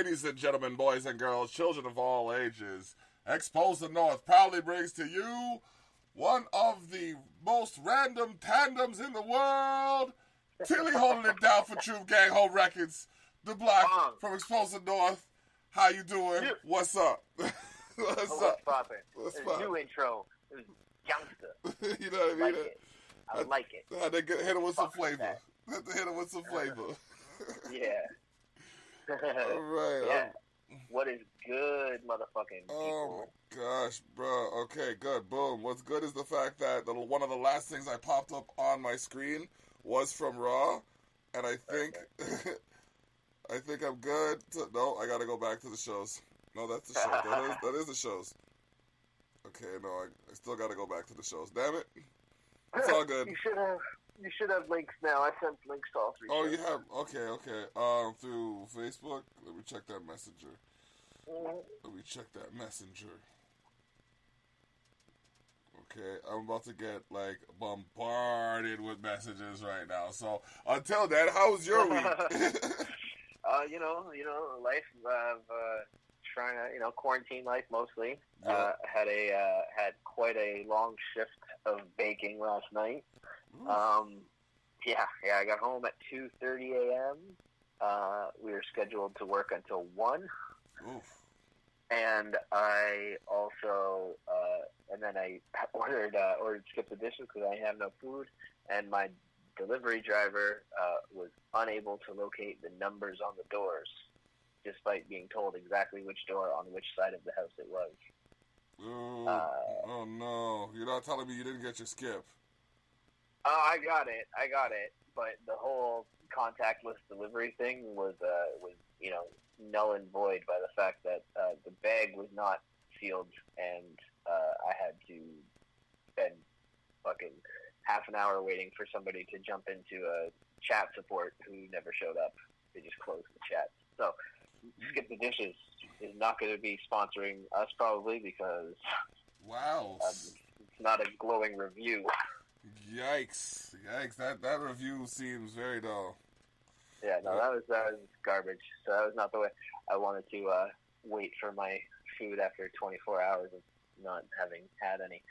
Ladies and gentlemen, boys and girls, children of all ages, Expose the North proudly brings to you one of the most random tandems in the world. Tilly holding it down for Truth Gang Home Records. The Block from Expose the North. How you doing? What's up? What's poppin'? What's poppin'? New intro. It was youngster. You know what I mean? I like it. I had to hit him with some flavor. Had to hit him with some flavor. Yeah. All right. Yeah. What is good, motherfucking people? Oh my gosh, bro. Okay, good. Boom. What's good is the fact that one of the last things I popped up on my screen was from Raw, and I think I think I'm good. No, I gotta go back to the shows. No, that's the show. That is the shows. Okay, no, I still gotta go back to the shows. Damn it. It's all good. You should have links now. I sent links to all three. Oh, shows. you have? Okay. Through Facebook? Let me check that messenger. Let me check that messenger. Okay, I'm about to get, bombarded with messages right now. So, until then, how was your week? Life of trying to, quarantine life mostly. Yeah. Had quite a long shift of baking last night. I got home at 2:30 a.m. We were scheduled to work until 1. Oof. And I also, and then I ordered Skip the Dishes because I have no food, and my delivery driver was unable to locate the numbers on the doors, despite being told exactly which door on which side of the house it was. Oh no! You're not telling me you didn't get your Skip? I got it, but the whole contactless delivery thing was null and void by the fact that the bag was not sealed, and I had to spend fucking half an hour waiting for somebody to jump into a chat support who never showed up. They just closed the chat. So Skip the Dishes is not going to be sponsoring us probably because wow, it's not a glowing review. Yikes! That review seems very dull. Yeah, no, that was garbage. So that was not the way I wanted to wait for my food after 24 hours of not having had any.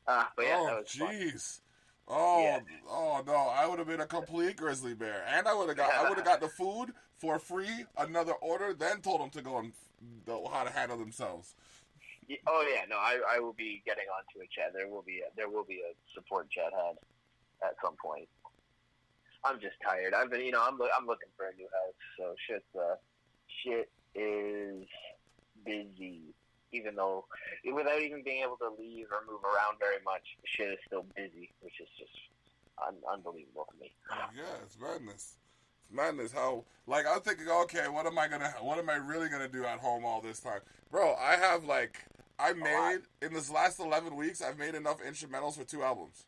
But yeah, that was fun. Jeez. Oh no! I would have been a complete grizzly bear, and I would have got the food for free, another order, then told them to go and how to handle themselves. Oh yeah, no, I will be getting onto a chat. There will be a support chat had at some point. I'm just tired. I've been, I'm looking for a new house, so shit is busy. Even though, without even being able to leave or move around very much, shit is still busy, which is just unbelievable to me. Yeah, it's madness. It's madness. How, I'm thinking, okay, what am I really gonna do at home all this time, bro? In this last 11 weeks, I've made enough instrumentals for 2 albums,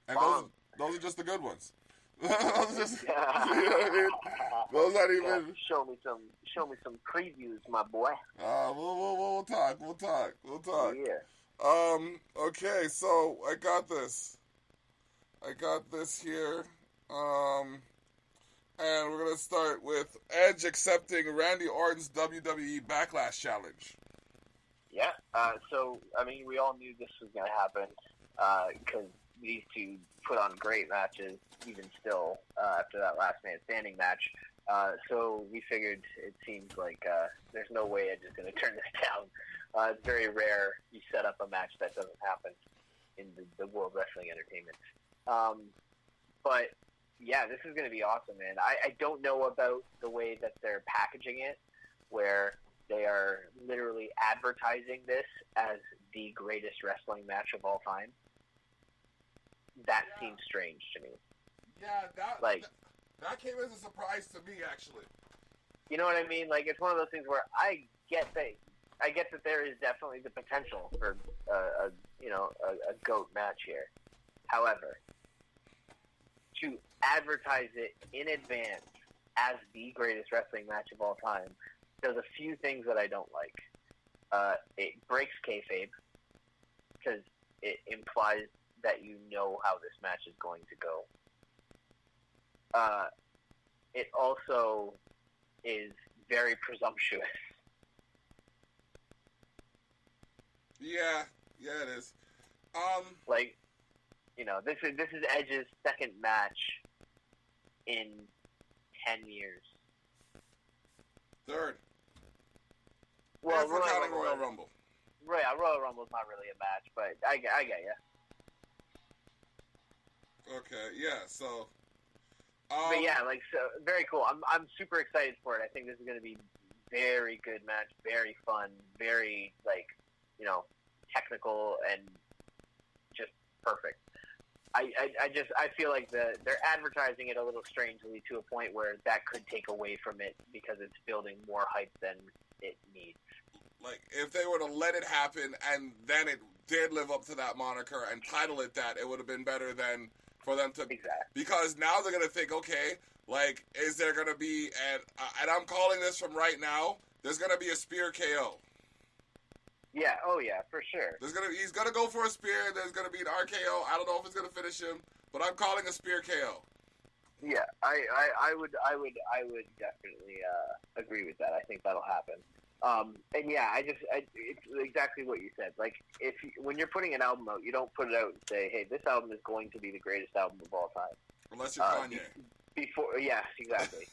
and those are just the good ones. Those are just, you know what I mean? Those aren't even. Show me some previews, my boy. We'll talk. Yeah. Okay, so I got this here. And we're gonna start with Edge accepting Randy Orton's WWE Backlash challenge. Yeah. So I mean, we all knew this was gonna happen because these two put on great matches, even still after that last man standing match. So we figured it seems like there's no way Edge is going to turn this down. It's very rare you set up a match that doesn't happen in the World Wrestling Entertainment. But yeah, this is going to be awesome, man. I don't know about the way that they're packaging it, where they are literally advertising this as the greatest wrestling match of all time. That seems strange to me. Yeah, that came as a surprise to me, actually. You know what I mean? It's one of those things where I get that there is definitely the potential for a GOAT match here. However, to advertise it in advance as the greatest wrestling match of all time, there's a few things that I don't like. It breaks kayfabe because it implies that you know how this match is going to go. It also is very presumptuous. Yeah, it is. Like, this is Edge's second match in 10 years. Third. Well, if we're counting Royal Rumble. Right, Royal Rumble's not really a match, but I get you. Okay, yeah. So. But yeah, so very cool. I'm super excited for it. I think this is going to be very good match, very fun, very technical and just perfect. I feel like they're advertising it a little strangely to a point where that could take away from it because it's building more hype than it needs. Like, if they were to let it happen and then it did live up to that moniker and title it that, it would have been better than for them to... Exactly. Because now they're going to think, okay, like, is there going to be... And I'm calling this from right now, there's going to be a spear KO. Yeah, oh yeah, for sure. He's going to go for a spear, there's going to be an RKO. I don't know if it's going to finish him, but I'm calling a spear KO. Yeah, I would definitely agree with that. I think that'll happen. And yeah, it's exactly what you said. Like, when you're putting an album out, you don't put it out and say, "Hey, this album is going to be the greatest album of all time." Unless you're Kanye. Exactly.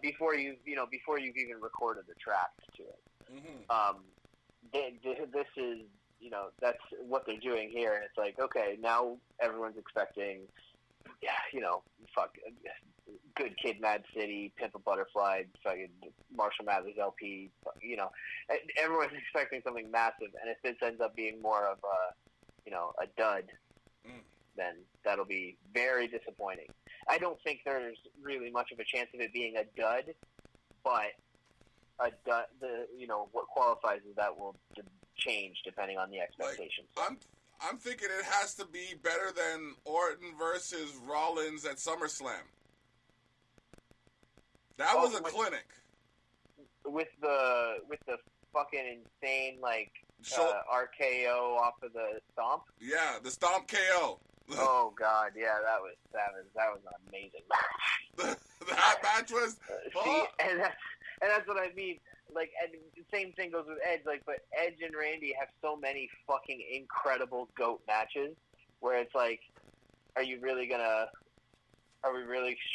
Before you've even recorded the track to it. Mm-hmm. This is, that's what they're doing here, and it's like, okay, now everyone's expecting, Good Kid, Mad City, Pimp a Butterfly, fucking Marshall Mathers LP, everyone's expecting something massive, and if this ends up being more of a dud, then that'll be very disappointing. I don't think there's really much of a chance of it being a dud, but a dud, what qualifies as that will change depending on the expectations. Like, I'm thinking it has to be better than Orton versus Rollins at SummerSlam. That was a clinic. With the fucking insane RKO off of the stomp. Yeah, the stomp KO. Oh god, yeah, that was savage. That was an amazing match. That match was. And that's what I mean. Like, and the same thing goes with Edge. Like, but Edge and Randy have so many fucking incredible GOAT matches where it's like, are we really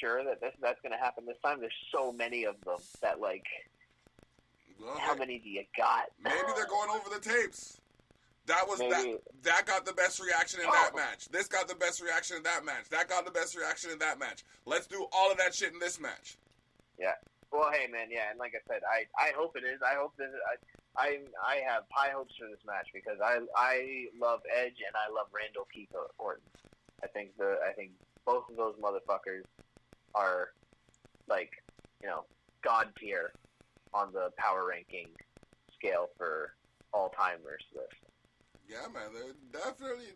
sure that that's gonna happen this time? There's so many of them that how many do you got? Maybe they're going over the tapes. That got the best reaction in that match. This got the best reaction in that match. That got the best reaction in that match. Let's do all of that shit in this match. Yeah. Well, hey, man, yeah, and like I said, I hope it is. I hope this. I have high hopes for this match because I love Edge and I love Randall Keith Orton. I think both of those motherfuckers are god tier on the power ranking scale for all timers list. Yeah, man, they're definitely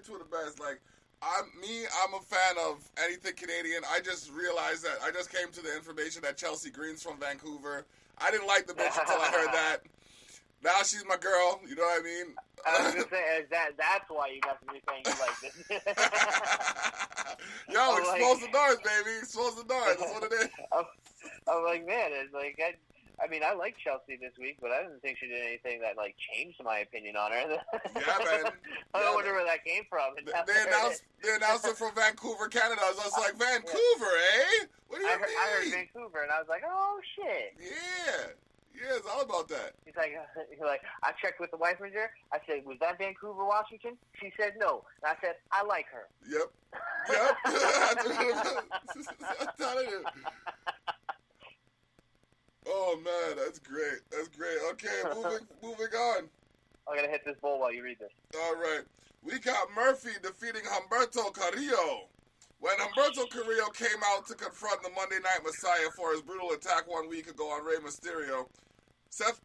two of the best. Like, I'm a fan of anything Canadian. I just realized that I just came to the information that Chelsea Green's from Vancouver. I didn't like the bitch until I heard that. Now she's my girl. You know what I mean? I was gonna say that's why you got to be saying you like this. Yo, expose the doors, baby. Expose the doors. That's what it is. I'm like, man, it's like I mean, I liked Chelsea this week, but I didn't think she did anything that changed my opinion on her. Yeah, man. I wonder where that came from. They announced it from Vancouver, Canada. I was like, Vancouver, eh? What do you mean? I heard Vancouver, and I was like, oh shit. Yeah, it's all about that. He's like, I checked with the wife manager. I said, was that Vancouver, Washington? She said no. And I said, I like her. Yep. I'm telling you. Oh man, that's great. Okay, moving on. I'm gonna hit this bowl while you read this. All right, we got Murphy defeating Humberto Carrillo. When Humberto Carrillo came out to confront the Monday Night Messiah for his brutal attack 1 week ago on Rey Mysterio, Seth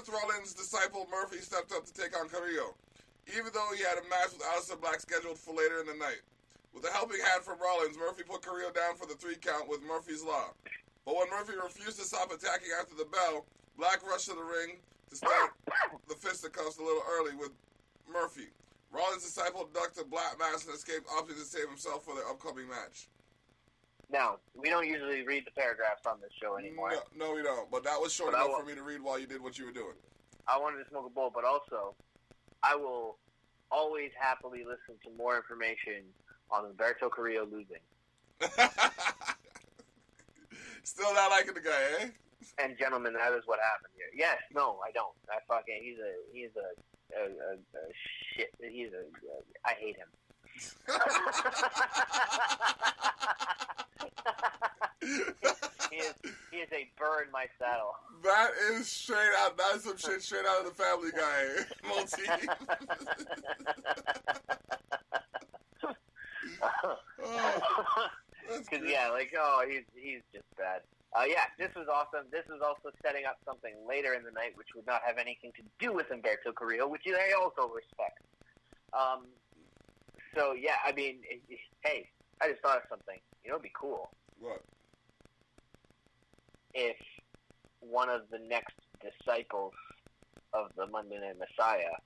Rollins' disciple Murphy stepped up to take on Carrillo, even though he had a match with Aleister Black scheduled for later in the night. With a helping hand from Rollins, Murphy put Carrillo down for the 3 count with Murphy's Law. But when Murphy refused to stop attacking after the bell, Black rushed to the ring to start the fisticuffs a little early with Murphy. Rollins' disciple ducked a black mask and escaped, opting to save himself for their upcoming match. Now, we don't usually read the paragraphs on this show anymore. No, we don't. But that was short But enough for me to read while you did what you were doing. I wanted to smoke a bowl, but also, I will always happily listen to more information on Humberto Carrillo losing. Still not liking the guy, eh? And gentlemen, that is what happened here. Yes, no, I don't. I fucking he's a shit. I hate him. he is a burr in my saddle. That is straight out. That's some shit straight out of the Family Guy motif. Because he's just bad. This was awesome. This was also setting up something later in the night, which would not have anything to do with Humberto Carrillo, which I also respect. Hey, I just thought of something. You know, it'd be cool. What? If one of the next disciples of the Monday Night Messiah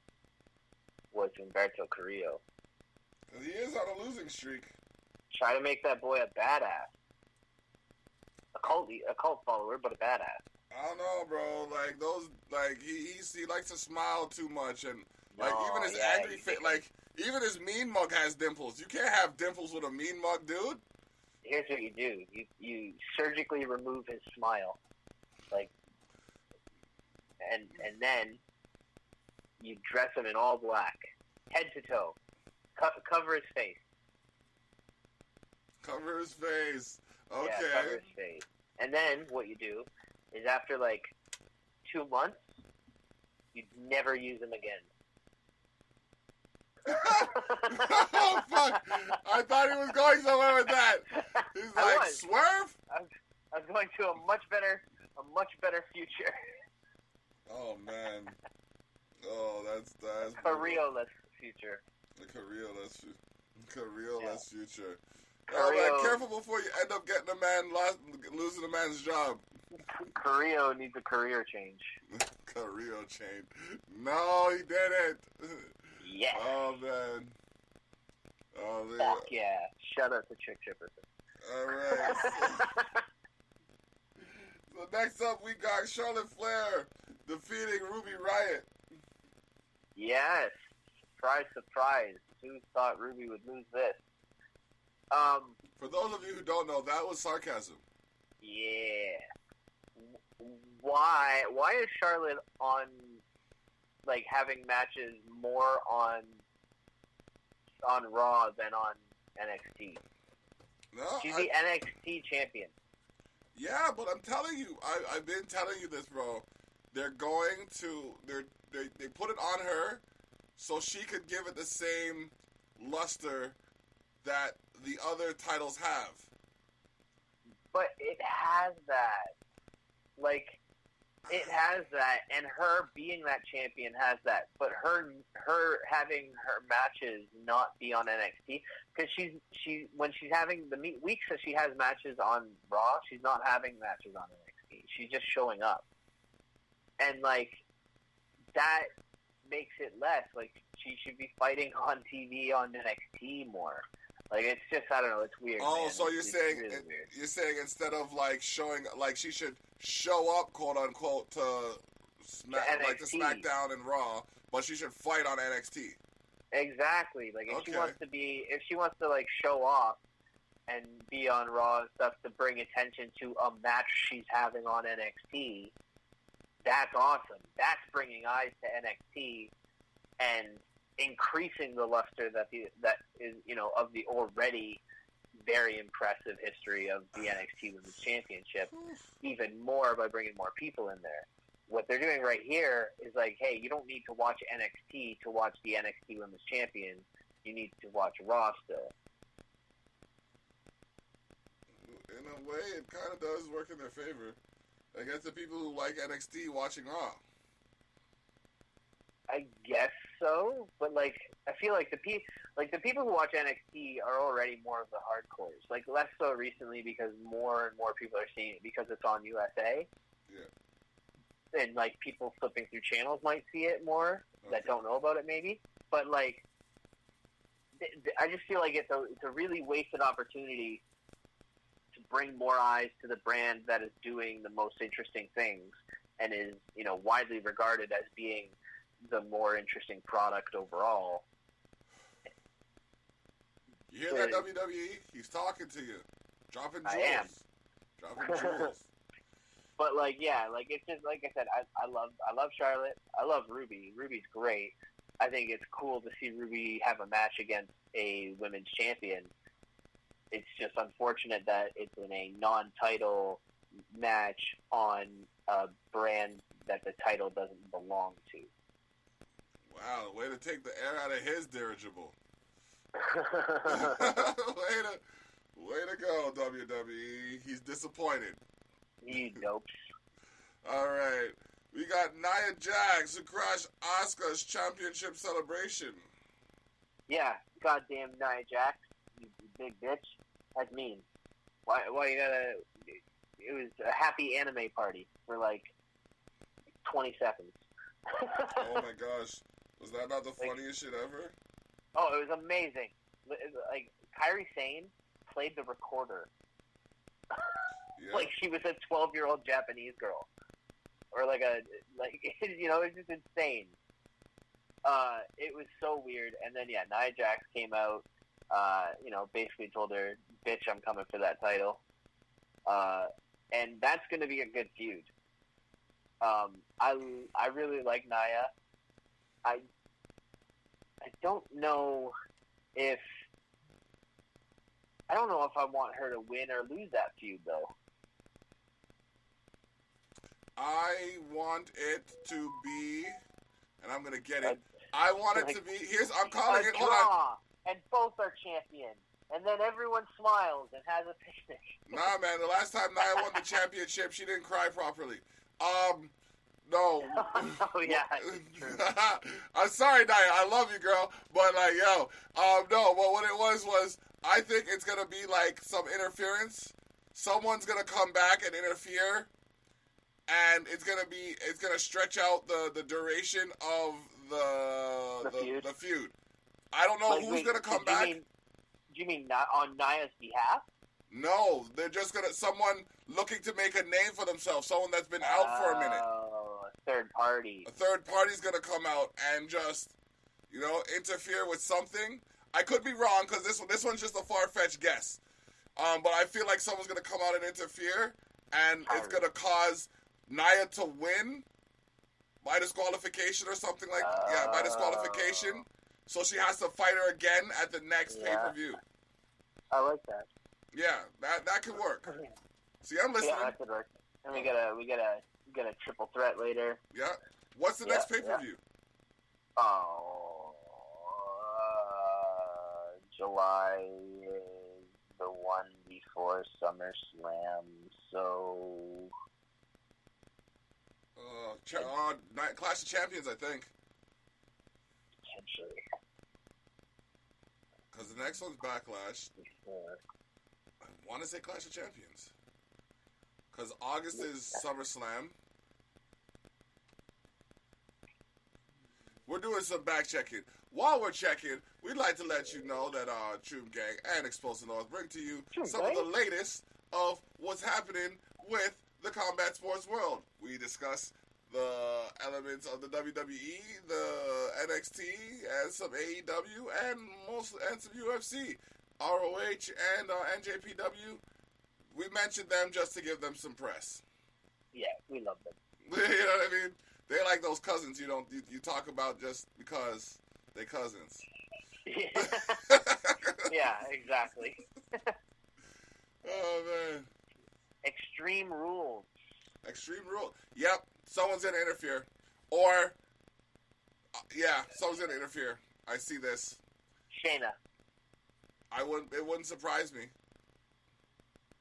was Humberto Carrillo. He is on a losing streak. Try to make that boy a badass. A cult follower, but a badass. I don't know, bro. Like those, like he likes to smile too much, and even his angry face, even his mean mug has dimples. You can't have dimples with a mean mug, dude. Here's what you do: you surgically remove his smile, and then you dress him in all black, head to toe, cover his face. Cover his face. Okay. Yeah, cover his face. And then what you do is after 2 months, you never use him again. Oh fuck! I thought he was going somewhere with that. He's like, swerve. I was going to a much better future. Oh man. Oh, that's Carrillo-less future. The Carrillo-less future. Carrillo, oh man, careful before you end up getting losing a man's job. Carrillo needs a career change. Carrillo change. No, he didn't. Yeah. Oh man. Oh man. Fuck yeah. Shout out to Chick Chipperson. Alright. So next up we got Charlotte Flair defeating Ruby Riott. Yes. Surprise, surprise. Who thought Ruby would lose this? For those of you who don't know, that was sarcasm. Yeah. Why is Charlotte on having matches more on Raw than on NXT? No, she's the NXT champion. Yeah, but I'm telling you, I've been telling you this, bro. They're going to they put it on her so she could give it the same luster that the other titles have. But it has that. It has that, and her being that champion has that. But her having her matches not be on NXT, because when she's having the weeks that she has matches on Raw, she's not having matches on NXT. She's just showing up, and that makes it less. She should be fighting on TV on NXT more. It's just, I don't know, it's weird. Oh, man. so you're saying really you're saying instead of showing she should show up, quote unquote, to SmackDown and Raw, but she should fight on NXT. Exactly. If she wants to show off and be on Raw and stuff to bring attention to a match she's having on NXT, that's awesome. That's bringing eyes to NXT and increasing the luster that is of the already very impressive history of the NXT Women's Championship even more by bringing more people in there. What they're doing right here is hey, you don't need to watch NXT to watch the NXT Women's Champion. You need to watch Raw still. In a way, it kind of does work in their favor. I guess the people who like NXT watching Raw. I guess so, but I feel the people who watch NXT are already more of the hardcores. Less so recently because more and more people are seeing it because it's on USA. Yeah. And people flipping through channels might see it more that don't know about it maybe. But I just feel it's a really wasted opportunity to bring more eyes to the brand that is doing the most interesting things and is, widely regarded as being the more interesting product overall. You hear that, WWE? He's talking to you. Dropping jewels. I am. Dropping jewels. But it's just like I said. I love Charlotte. I love Ruby. Ruby's great. I think it's cool to see Ruby have a match against a women's champion. It's just unfortunate that it's in a non-title match on a brand that the title doesn't belong to. Wow, way to take the air out of his dirigible. way to go, WWE. He's disappointed. You dopes. All right. We got Nia Jax who crushed Asuka's championship celebration. Yeah, goddamn Nia Jax, you big bitch. That's mean. Why you gotta... It was a happy anime party for 20 seconds. Oh my gosh. Was that not the funniest shit ever? Oh, it was amazing. Kairi Sane played the recorder. Yeah. Like she was a 12-year-old Japanese girl. Or it's just insane. It was so weird. And then, Nia Jax came out, basically told her, bitch, I'm coming for that title. And that's going to be a good feud. I really like Nia. I don't know if I want her to win or lose that feud, though. I want it to be, and I'm gonna get it. I want it to be. I'm calling it. Hold on. And both are champions, and then everyone smiles and has a picnic. Nah, man. The last time Nia won the championship, she didn't cry properly. No. Oh yeah. I'm sorry, Nia. I love you, girl, but no. But what it was I think it's gonna be some interference. Someone's gonna come back and interfere. And it's gonna stretch out the duration of the feud. I don't know who's gonna come back. Do you mean not on Nia's behalf? No, they're just someone looking to make a name for themselves. Someone that's been out for a minute. Oh, a third party. A third party's gonna come out and just interfere with something. I could be wrong because this one's just a far-fetched guess. But I feel like someone's gonna come out and interfere, and it's gonna cause Nia to win by disqualification or something by disqualification. So she has to fight her again at the next pay-per-view. I like that. Yeah, that could work. See, I'm listening. Yeah, that could work. And we get a triple threat later. Yeah. What's the next pay-per-view? Oh, July is the one before SummerSlam, so... Clash of Champions, I think. Potentially. Because the next one's Backlash. I want to say Clash of Champions. Because August is SummerSlam. We're doing some back checking. While we're checking, we'd like to let you know that Troom Gang and Explosive North bring to you some of the latest of what's happening with the combat sports world. We discuss the elements of the WWE, the NXT, and some AEW, and some UFC, ROH, and NJPW. We mentioned them just to give them some press. Yeah, we love them. You know what I mean? They're like those cousins you talk about just because they're cousins. Yeah, exactly. Oh man. Extreme Rules. Extreme Rule. Yep, someone's gonna interfere, or someone's gonna interfere. I see this. Shayna. It wouldn't surprise me.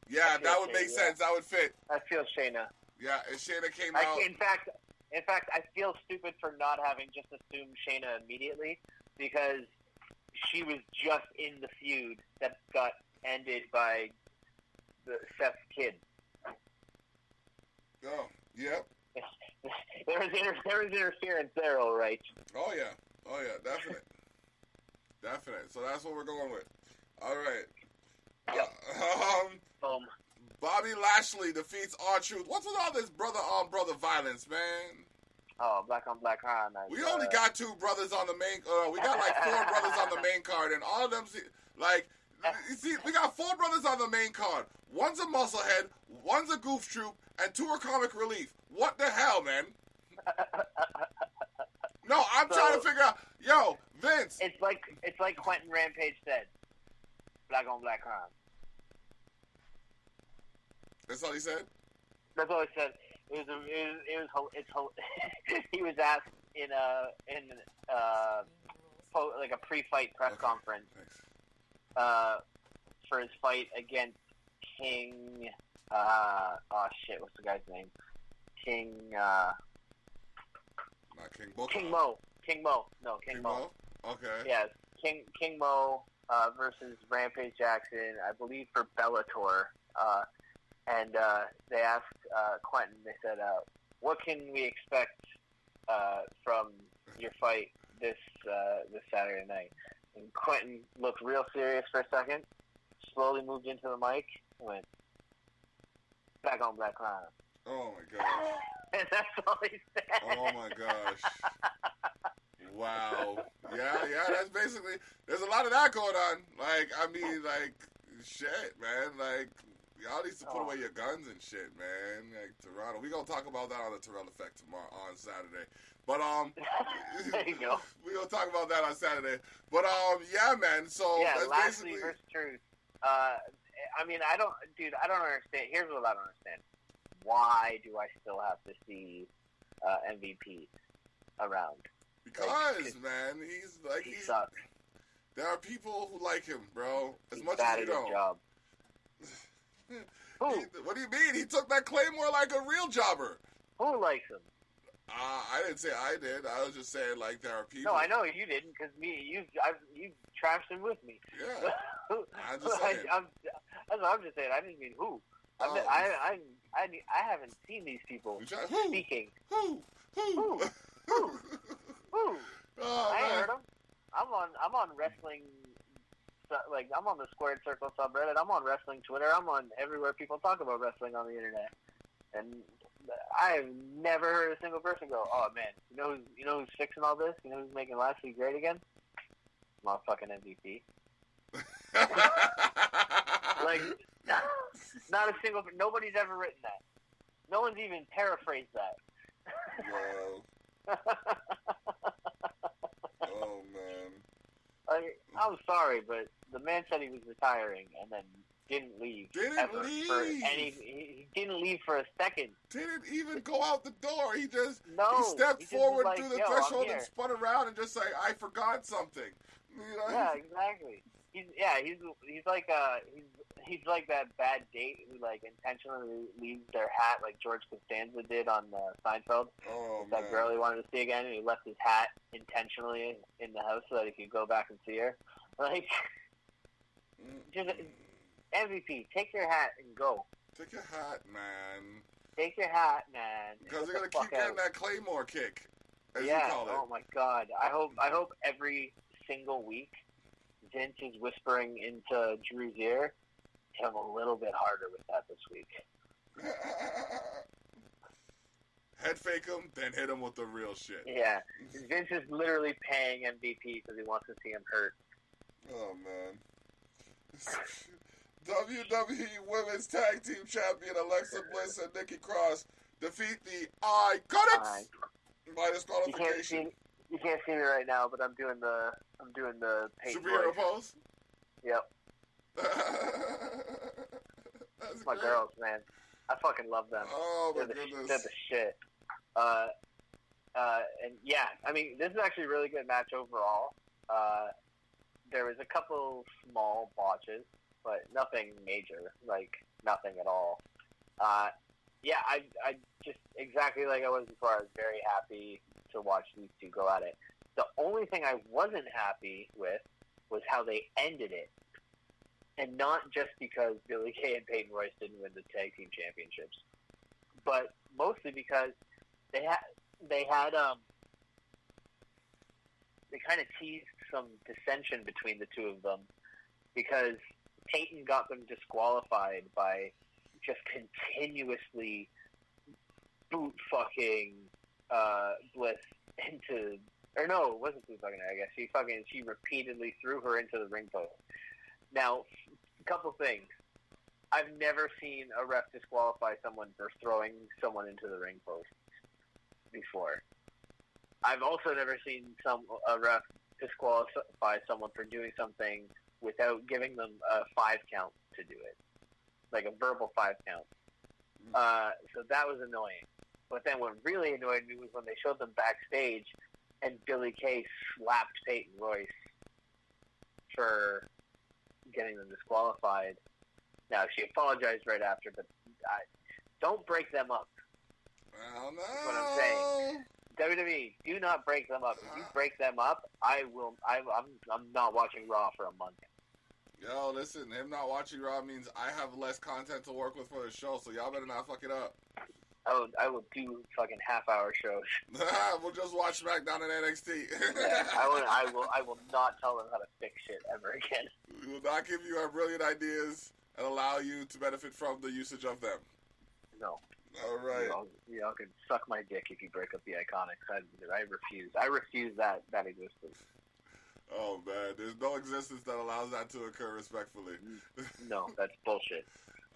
Yeah, that would make sense. That would fit. I feel Shayna. Yeah, if Shayna came out. In fact, I feel stupid for not having just assumed Shayna immediately because she was just in the feud that got ended by Seth's kid. Oh, yep. There was interference there, all right. Oh yeah, definite. Definite. So that's what we're going with. All right. Yep. Bobby Lashley defeats R-Truth. What's with all this brother-on-brother violence, man? Oh, black on black crime. We only got 2 brothers on the main. We got like 4 brothers on the main card, and all of them, like, you see, we got 4 brothers on the main card. One's a musclehead, one's a goof troop, and 2 are comic relief. What the hell, man? No, I'm trying to figure out. Yo, Vince. It's like Quentin Rampage said. Black on black crime. That's all he said? That's all he said. He was asked in like a pre-fight press conference for his fight against King. What's the guy's name? King. Not King Booker. King Mo. King Mo. No, King Mo. Okay. Yes, King Mo versus Rampage Jackson, I believe, for Bellator. And they asked Quentin, they said, what can we expect from your fight this Saturday night? And Quentin looked real serious for a second, slowly moved into the mic, and went, black on black crime. Oh, my gosh. And that's all he said. Oh, my gosh. Wow. Yeah, that's basically, there's a lot of that going on. Like, I mean, like, shit, man. Like, y'all need to put away your guns and shit, man. Like, Toronto. We gonna talk about that on the Terrell Effect tomorrow, on Saturday. But, there you go. We gonna talk about that on Saturday. But, yeah, man, so yeah, that's Lashley basically... versus Truth. I mean, I don't understand. Here's what I don't understand. Why do I still have to see MVP around? Because, man, he sucks. There are people who like him, bro. As He's much bad as you at his don't. job. Who? What do you mean? He took that Claymore like a real jobber. Who likes him? I didn't say I did. I was just saying, like, there are people. No, I know you didn't, because you trashed him with me. Yeah. I'm just saying. That's what I'm just saying. I didn't mean who. I haven't seen these people speaking. Who? Who? Oh, I man. heard him. I'm on wrestling. Like, I'm on the Squared Circle subreddit. I'm on wrestling Twitter. I'm on everywhere people talk about wrestling on the internet. And I have never heard a single person go, "Oh man, you know who's fixing all this? You know who's making Lashley great again? Motherfucking MVP." Like, not a single. Nobody's ever written that. No one's even paraphrased that. Wow. Oh man. I'm sorry, but the man said he was retiring and then didn't leave. He didn't leave for a second. Didn't even go out the door. He stepped just forward like, through the "Yo, threshold and spun around and just like, I forgot something. You know? Yeah, exactly. He's like that bad date who like intentionally leaves their hat like George Costanza did on Seinfeld. Oh, that man. girl he wanted to see again, and he left his hat intentionally in the house so that he could go back and see her. Like, just MVP, take your hat and go. Take your hat, man. Take your hat, man. Because they're gonna keep getting that Claymore kick, as you call it. Oh my God. I hope every single week Vince is whispering into Drew's ear, hit him a little bit harder with that this week. Head fake him, then hit him with the real shit. Yeah. Vince is literally paying MVP because he wants to see him hurt. Oh, man. WWE Women's Tag Team Champion Alexa Bliss and Nikki Cross defeat the Iconics by disqualification. You can't see me right now, but I'm doing the Peyton Superhero voice. pose? Yep. That's my great. girls, man. I fucking love them. Oh, my They're goodness. the shit. And yeah, I mean, this is actually a really good match overall. There was a couple small botches, but nothing major, like nothing at all. Yeah, I just exactly like I was before. I was very happy to watch these two go at it. The only thing I wasn't happy with was how they ended it, and not just because Billie Kay and Peyton Royce didn't win the tag team championships, but mostly because they kind of teased some dissension between the two of them because Peyton got them disqualified by just continuously boot fucking Bliss into, or no, it wasn't boot fucking her, I guess. She repeatedly threw her into the ring post. Now, a couple things. I've never seen a ref disqualify someone for throwing someone into the ring post before. I've also never seen a ref disqualify someone for doing something without giving them a 5 count to do it, like a verbal 5 count. So that was annoying. But then what really annoyed me was when they showed them backstage and Billie Kay slapped Peyton Royce for getting them disqualified. Now, she apologized right after, but don't break them up. Well, no. That's what I'm saying. WWE, do not break them up. If you break them up, I'm not watching Raw for a month. Yo, listen, him not watching Raw means I have less content to work with for the show, so y'all better not fuck it up. I will do fucking half-hour shows. We'll just watch SmackDown and NXT. Yeah, I will not tell them how to fix shit ever again. We will not give you our brilliant ideas and allow you to benefit from the usage of them. No. All right. Y'all can suck my dick if you break up the Iconics. I refuse. I refuse that existence. Oh, man. There's no existence that allows that to occur respectfully. No, that's bullshit.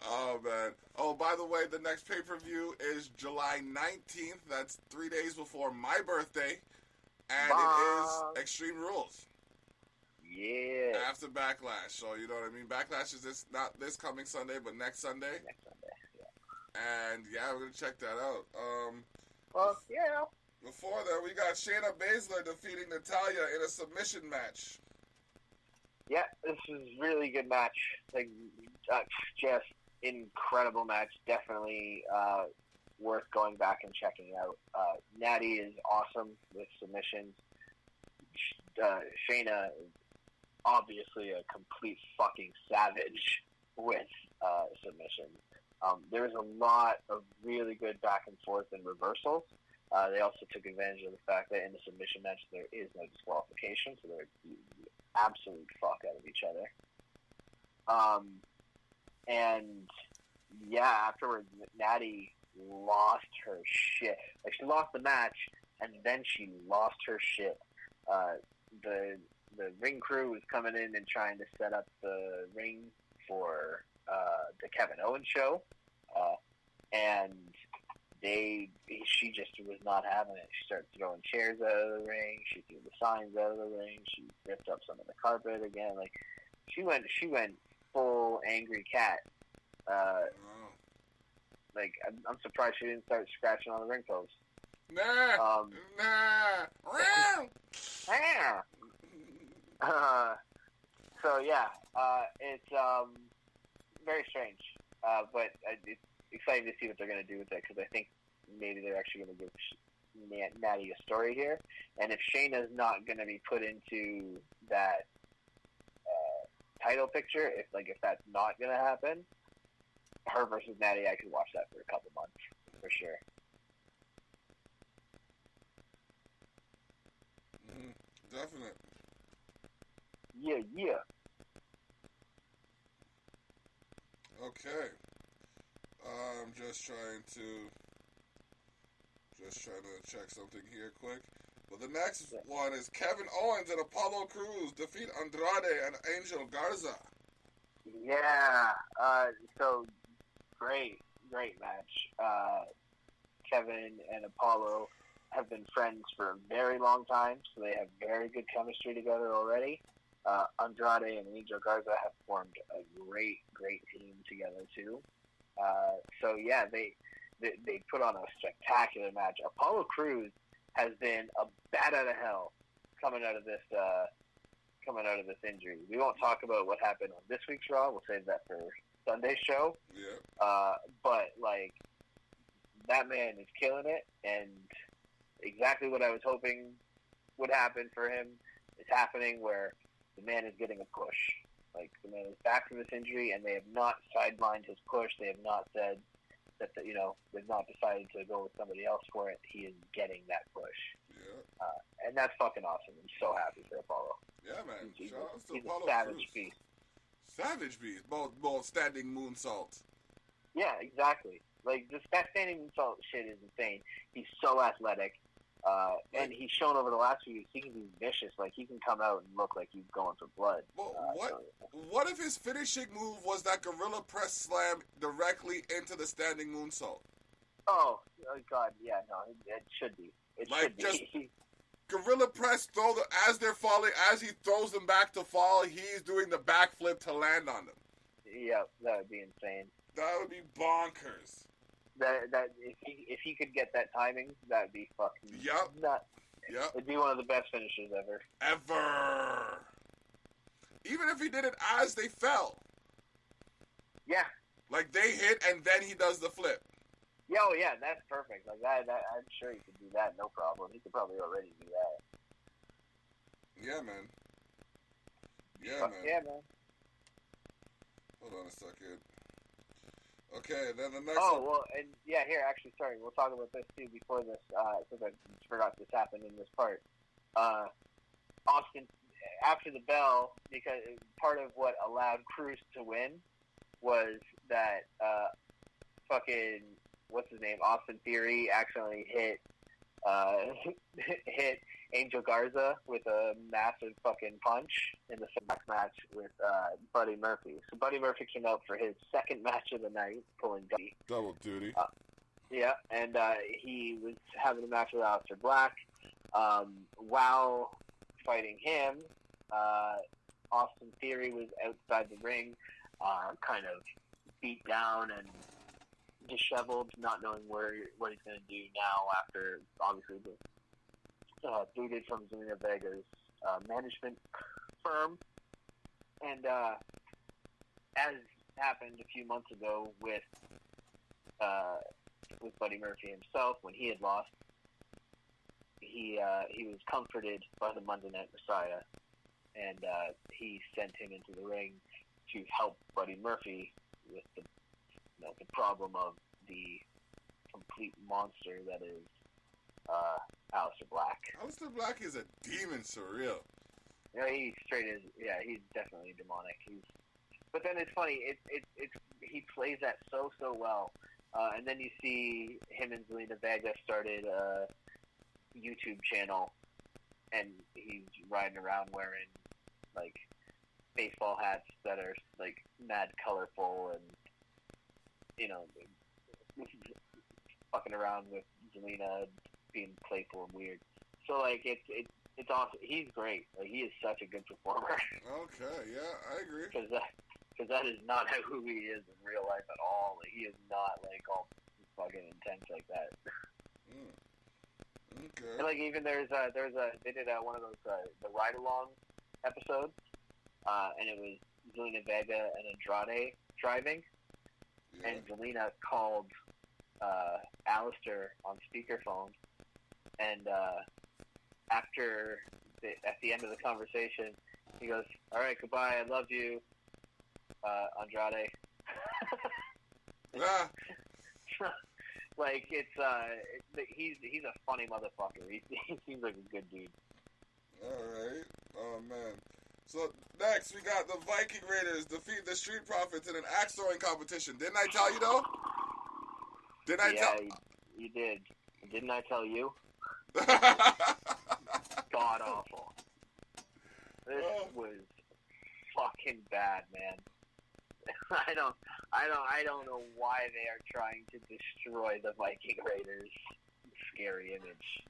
Oh, man. Oh, by the way, the next pay-per-view is July 19th. That's 3 days before my birthday. And it is Extreme Rules. Yeah. After Backlash. So, you know what I mean? Backlash is not this coming Sunday, but next Sunday. Next Sunday, yeah. And, yeah, we're going to check that out. Well, yeah. Before that, we got Shayna Baszler defeating Natalya in a submission match. Yeah, this is a really good match. Like, just incredible match. Definitely worth going back and checking out. Natty is awesome with submissions. Shayna is obviously a complete fucking savage with submissions. There was a lot of really good back and forth and reversals. They also took advantage of the fact that in the submission match there is no disqualification, so they're the absolute fuck out of each other. And yeah, afterwards, Natty lost her shit. Like, she lost the match, and then she lost her shit. The ring crew was coming in and trying to set up the ring for the Kevin Owens show, and she just was not having it. She started throwing chairs out of the ring. She threw the signs out of the ring. She ripped up some of the carpet again. Like, she went full angry cat. Like, I'm surprised she didn't start scratching on the ring post. Nah. So yeah, it's very strange, but it's exciting to see what they're going to do with it, because I think maybe they're actually going to give Natty a story here. And if Shayna's not going to be put into that title picture, if that's not going to happen, her versus Natty, I could watch that for a couple months for sure. Definite. Yeah. Okay. I'm just trying to check something here quick. But the next one is Kevin Owens and Apollo Crews defeat Andrade and Angel Garza. Yeah. So great match. Kevin and Apollo have been friends for a very long time, so they have very good chemistry together already. Andrade and Angel Garza have formed a great team together too. So yeah, they put on a spectacular match. Apollo Crews has been a bat out of hell coming out of this injury. We won't talk about what happened on this week's Raw. We'll save that for Sunday's show. Yeah. But like, that man is killing it, and exactly what I was hoping would happen for him is happening, where the man is getting a push. Like, the man is back from this injury, and they have not sidelined his push. They have not said that, they've not decided to go with somebody else for it. He is getting that push. Yeah. And that's fucking awesome. I'm so happy for Apollo. Yeah, man. He's Shout out to a Apollo savage Crews. beast. Savage beast. Both standing moonsaults. Yeah, exactly. Like, that standing moonsault shit is insane. He's so athletic. And he's shown over the last few weeks he can be vicious. Like, he can come out and look like he's going for blood. Well, what if his finishing move was that gorilla press slam directly into the standing moonsault? Oh God, yeah, no, it should be. It Like, should be. just gorilla press, as they're falling, as he throws them back to fall, he's doing the backflip to land on them. Yeah, that would be insane. That would be bonkers. That if he could get that timing, that'd be fucking nuts. Yep. It'd be one of the best finishes ever. Ever. Even if he did it as they fell. Yeah. Like, they hit and then he does the flip. Yeah, oh yeah, that's perfect. Like that, I'm sure he could do that, no problem. He could probably already do that. Yeah, man. Yeah, man. Hold on a second. Okay, then the next. Oh well, and yeah, here actually, sorry, we'll talk about this too before this, because I forgot this happened in this part. Austin, after the bell, because part of what allowed Cruz to win was that fucking what's his name, Austin Theory, accidentally hit hit Angel Garza with a massive fucking punch in the next match with Buddy Murphy. So Buddy Murphy came out for his second match of the night, pulling duty. Double duty. Yeah, and he was having a match with Aleister Black. While fighting him, Austin Theory was outside the ring, kind of beat down and disheveled, not knowing what he's going to do now after, obviously, the booted from Zelina Vega's management firm. And as happened a few months ago with Buddy Murphy himself, when he had lost, he was comforted by the Monday Night Messiah, and he sent him into the ring to help Buddy Murphy with the problem of the complete monster that is Aleister Black. Aleister Black is a demon, surreal. Yeah, he's definitely demonic. But then it's funny. He plays that so well. And then you see him and Zelina Vega started a YouTube channel, and he's riding around wearing like baseball hats that are like mad colorful, and fucking around with Zelina, being playful and weird. So like it's awesome. He's great. Like, he is such a good performer. Okay, yeah, I agree. Because that is not who he is in real life at all. Like, he is not like all fucking intense like that. Okay. And like even they did one of those the ride along episodes, and it was Zelina Vega and Andrade driving, and Zelina called Aleister on speakerphone, and at the end of the conversation, he goes, "All right, goodbye. I love you, Andrade." Yeah. Like he's a funny motherfucker. He seems like a good dude. All right. Oh man. So next we got the Viking Raiders defeat the Street Profits in an axe throwing competition. Didn't I tell you though? You did. Didn't I tell you? God awful. This was fucking bad, man. I don't know why they are trying to destroy the Viking Raiders' scary image.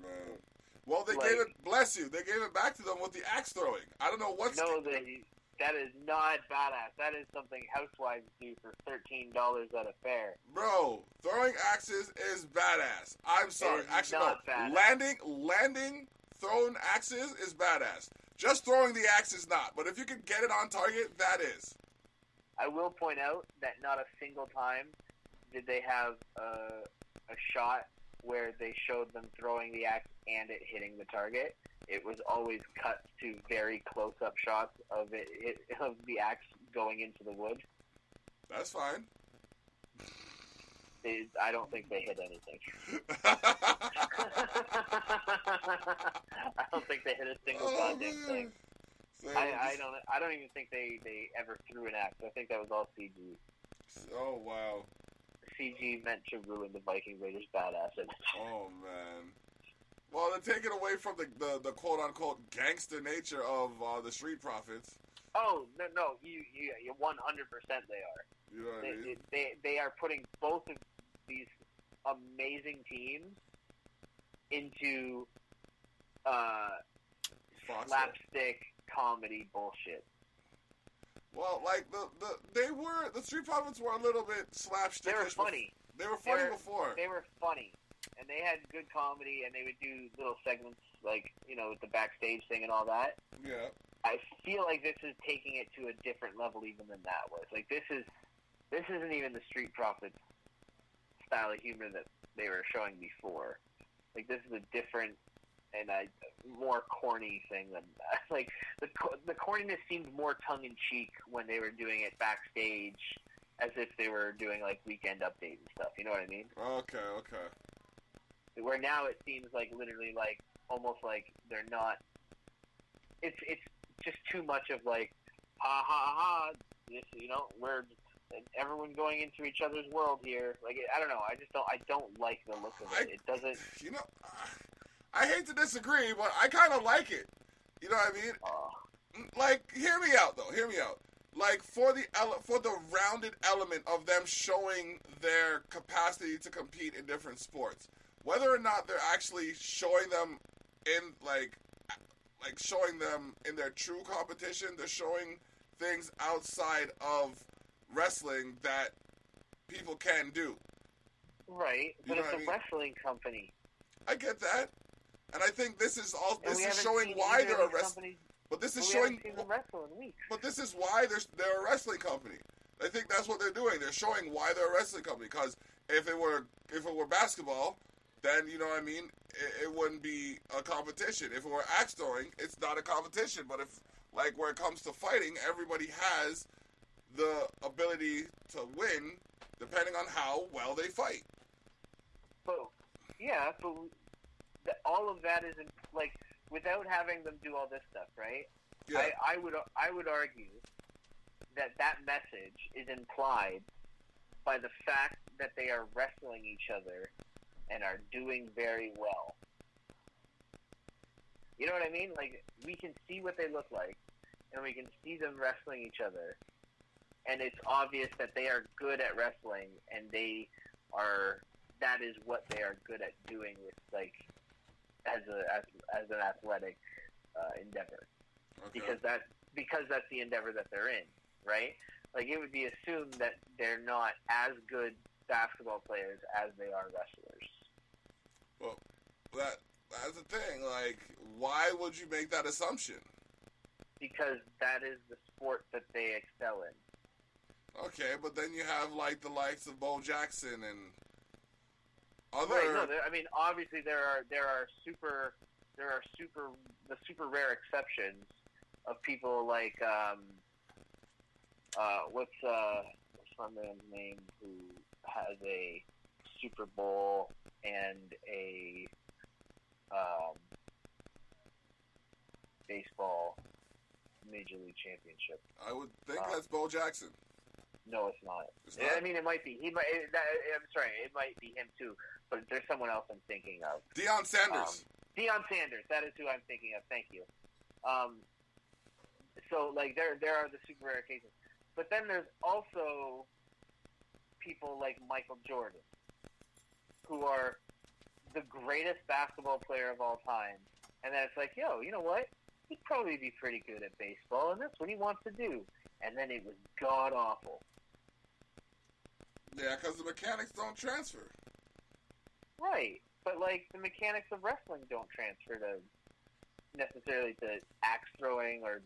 Man. Well, they gave it. Bless you. They gave it back to them with the axe throwing. I don't know what's. No, that is not badass. That is something housewives do for $13 at a fair. Bro, throwing axes is badass. I'm sorry. Actually, no. Badass. Landing, throwing axes is badass. Just throwing the axe is not. But if you can get it on target, that is. I will point out that not a single time did they have a shot where they showed them throwing the axe and it hitting the target. It was always cut to very close-up shots of the axe going into the wood. That's fine. I don't think they hit anything. I don't think they hit a single goddamn thing. I don't even think they ever threw an axe. I think that was all CG. Oh, wow. CG meant to ruin the Viking Raiders' badass image. Oh, man. Well, they're taking away from the quote-unquote gangster nature of the Street Profits. Oh, no, you 100% they are. You know what I mean? They are putting both of these amazing teams into slapstick comedy bullshit. Well, like the Street Profits were a little bit slapstick. They were funny. They were funny before. They were funny, and they had good comedy, and they would do little segments like with the backstage thing and all that. Yeah. I feel like this is taking it to a different level even than that was. Like this isn't even the Street Profits style of humor that they were showing before. Like this is a different and a more corny thing than that. Like the corniness seemed more tongue in cheek when they were doing it backstage, as if they were doing like Weekend Update and stuff. You know what I mean? Okay. Where now it seems like literally like almost like they're not. It's just too much of like ha ha ha. This we're everyone going into each other's world here. Like I don't know. I don't like the look of it. It doesn't. I hate to disagree, but I kind of like it. You know what I mean? Like, hear me out, though. Hear me out. Like, for the rounded element of them showing their capacity to compete in different sports, whether or not they're actually showing them in like showing them in their true competition, they're showing things outside of wrestling that people can do. Right, but it's a wrestling company. I get that. And I think this is showing why they're a wrestling. But this is showing. But this is why they're a wrestling company. I think that's what they're doing. They're showing why they're a wrestling company. Because if it were basketball, then you know what I mean. It wouldn't be a competition. If it were axe throwing, it's not a competition. But if where it comes to fighting, everybody has the ability to win depending on how well they fight. But all of that is without having them do all this stuff, right? Yeah. I would argue that message is implied by the fact that they are wrestling each other and are doing very well. You know what I mean? Like we can see what they look like, and we can see them wrestling each other, and it's obvious that they are good at wrestling, and that is what they are good at doing with as an athletic endeavor, because that's the endeavor that they're in, right? Like it would be assumed that they're not as good basketball players as they are wrestlers. Well, that's the thing. Like, why would you make that assumption? Because that is the sport that they excel in. Okay, but then you have the likes of Bo Jackson and other. Right. No, I mean, obviously there are super rare exceptions of people like what's my man's name who has a Super Bowl and a baseball Major League Championship. I would think that's Bo Jackson. No, it's not. It's not? I mean, it might be. I'm sorry, it might be him too. But there's someone else I'm thinking of. Deion Sanders. Deion Sanders. That is who I'm thinking of. Thank you. So there are the super rare cases, but then there's also people like Michael Jordan, who are the greatest basketball player of all time, and then it's like, yo, you know what? He'd probably be pretty good at baseball, and that's what he wants to do. And then it was god awful. Yeah, because the mechanics don't transfer. Right, but the mechanics of wrestling don't transfer to necessarily to axe throwing or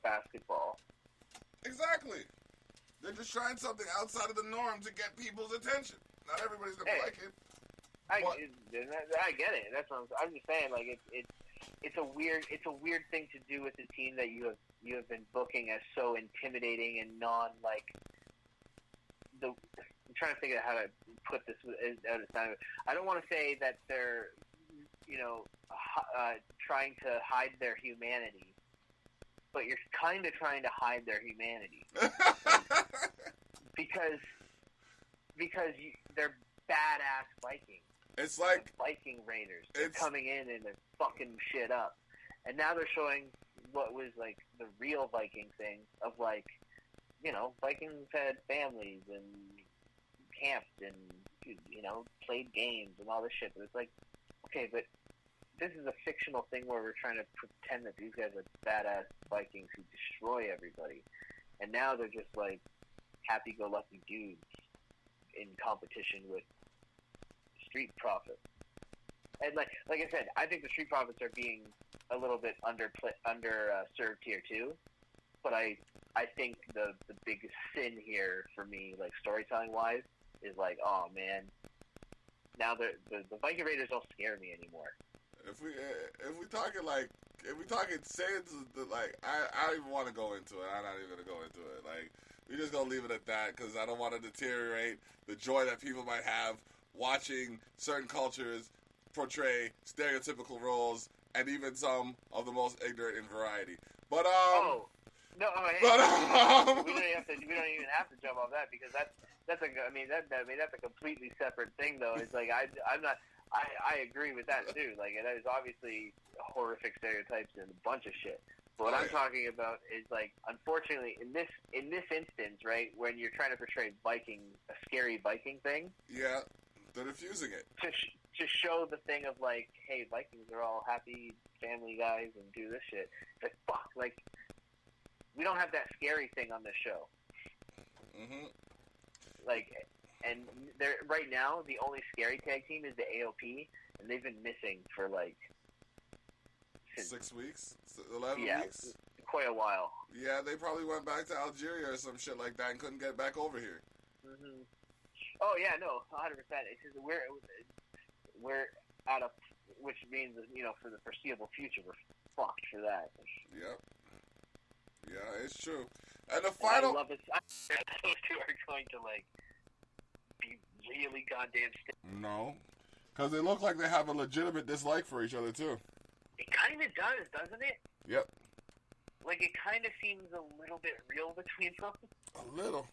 basketball. Exactly. They're just trying something outside of the norm to get people's attention. Not everybody's gonna like it. I get it. That's what I'm just saying. It's a weird thing to do with the team that you have been booking as so intimidating and I'm trying to figure out how to put this out of time. I don't want to say that they're trying to hide their humanity, but you're kind of trying to hide their humanity because they're badass Vikings. It's like Viking Raiders. They're coming in and they're fucking shit up. And now they're showing what was like the real Viking thing of like, you know, Vikings had families and camped and, you know, played games and all this shit. But it's like, okay, but this is a fictional thing where we're trying to pretend that these guys are badass Vikings who destroy everybody. And now they're just like happy-go-lucky dudes in competition with Street Profits. And like I said, I think the Street Profits are being a little bit served here too. But I think the biggest sin here for me, like storytelling wise, is like, oh man, now the Viking Raiders don't scare me anymore. If we talking sins, like I don't even want to go into it. I'm not even gonna go into it. Like we just gonna leave it at that because I don't want to deteriorate the joy that people might have watching certain cultures portray stereotypical roles and even some of the most ignorant in variety. But we don't even have to jump off that because that's a completely separate thing though. It's like I agree with that too. Like that is obviously horrific stereotypes and a bunch of shit. But what I'm talking about is like, unfortunately, in this instance, right, when you're trying to portray a scary Viking thing, yeah, they're diffusing it to show the thing of like, hey, Vikings are all happy family guys and do this shit. It's like fuck, like we don't have that scary thing on this show. Mm-hmm. Like, and they're right now the only scary tag team is the AOP, and they've been missing for like 6 weeks, 11 weeks, quite a while. Yeah, they probably went back to Algeria or some shit like that and couldn't get back over here. Mm-hmm. Oh yeah, no, 100%. It's just we're at a, which means you know for the foreseeable future we're fucked for that. Yep. Yeah, it's true. And the final. I love it. Those two are going to like be really goddamn stiff. No, because they look like they have a legitimate dislike for each other too. It kind of does, doesn't it? Yep. Like it kind of seems a little bit real between them. A little.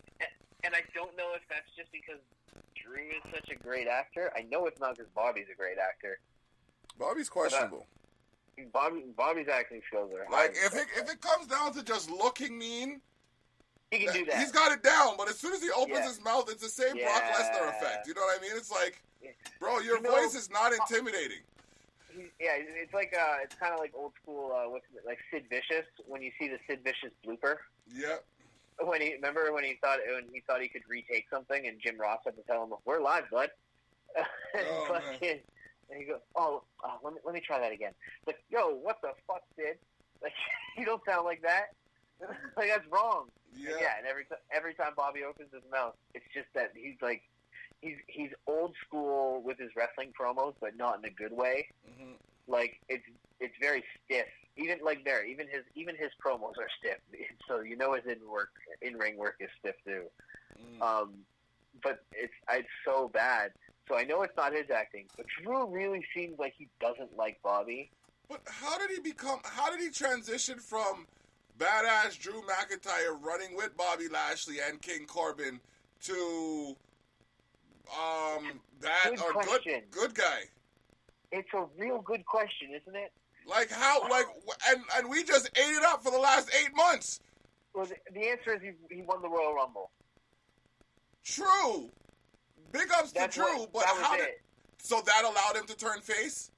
And I don't know if that's just because Drew is such a great actor. I know it's not because Bobby's a great actor. Bobby's questionable. Bobby's acting skills are like if it comes down to just looking mean, he can do that. He's got it down. But as soon as he opens his mouth, it's the same Brock Lesnar effect. You know what I mean? It's like, bro, your voice is not intimidating. Yeah, it's like it's kind of like old school. Like Sid Vicious when you see the Sid Vicious blooper. Yep. When he thought he could retake something, and Jim Ross had to tell him, "We're live, bud." And he goes, let me try that again. Like, yo, what the fuck, Sid? Like, you don't sound like that. Like, that's wrong. Yeah. And every time Bobby opens his mouth, it's just that he's like, he's old school with his wrestling promos, but not in a good way. Mm-hmm. Like, it's very stiff. Even his promos are stiff. So you know his in ring work is stiff too. Mm. But it's so bad. So I know it's not his acting, but Drew really seems like he doesn't like Bobby. But how did he transition from badass Drew McIntyre running with Bobby Lashley and King Corbin to good guy? It's a real good question, isn't it? Like how? Like and we just ate it up for the last 8 months. Well, the answer is he won the Royal Rumble. True. Big ups to Drew, but so that allowed him to turn face?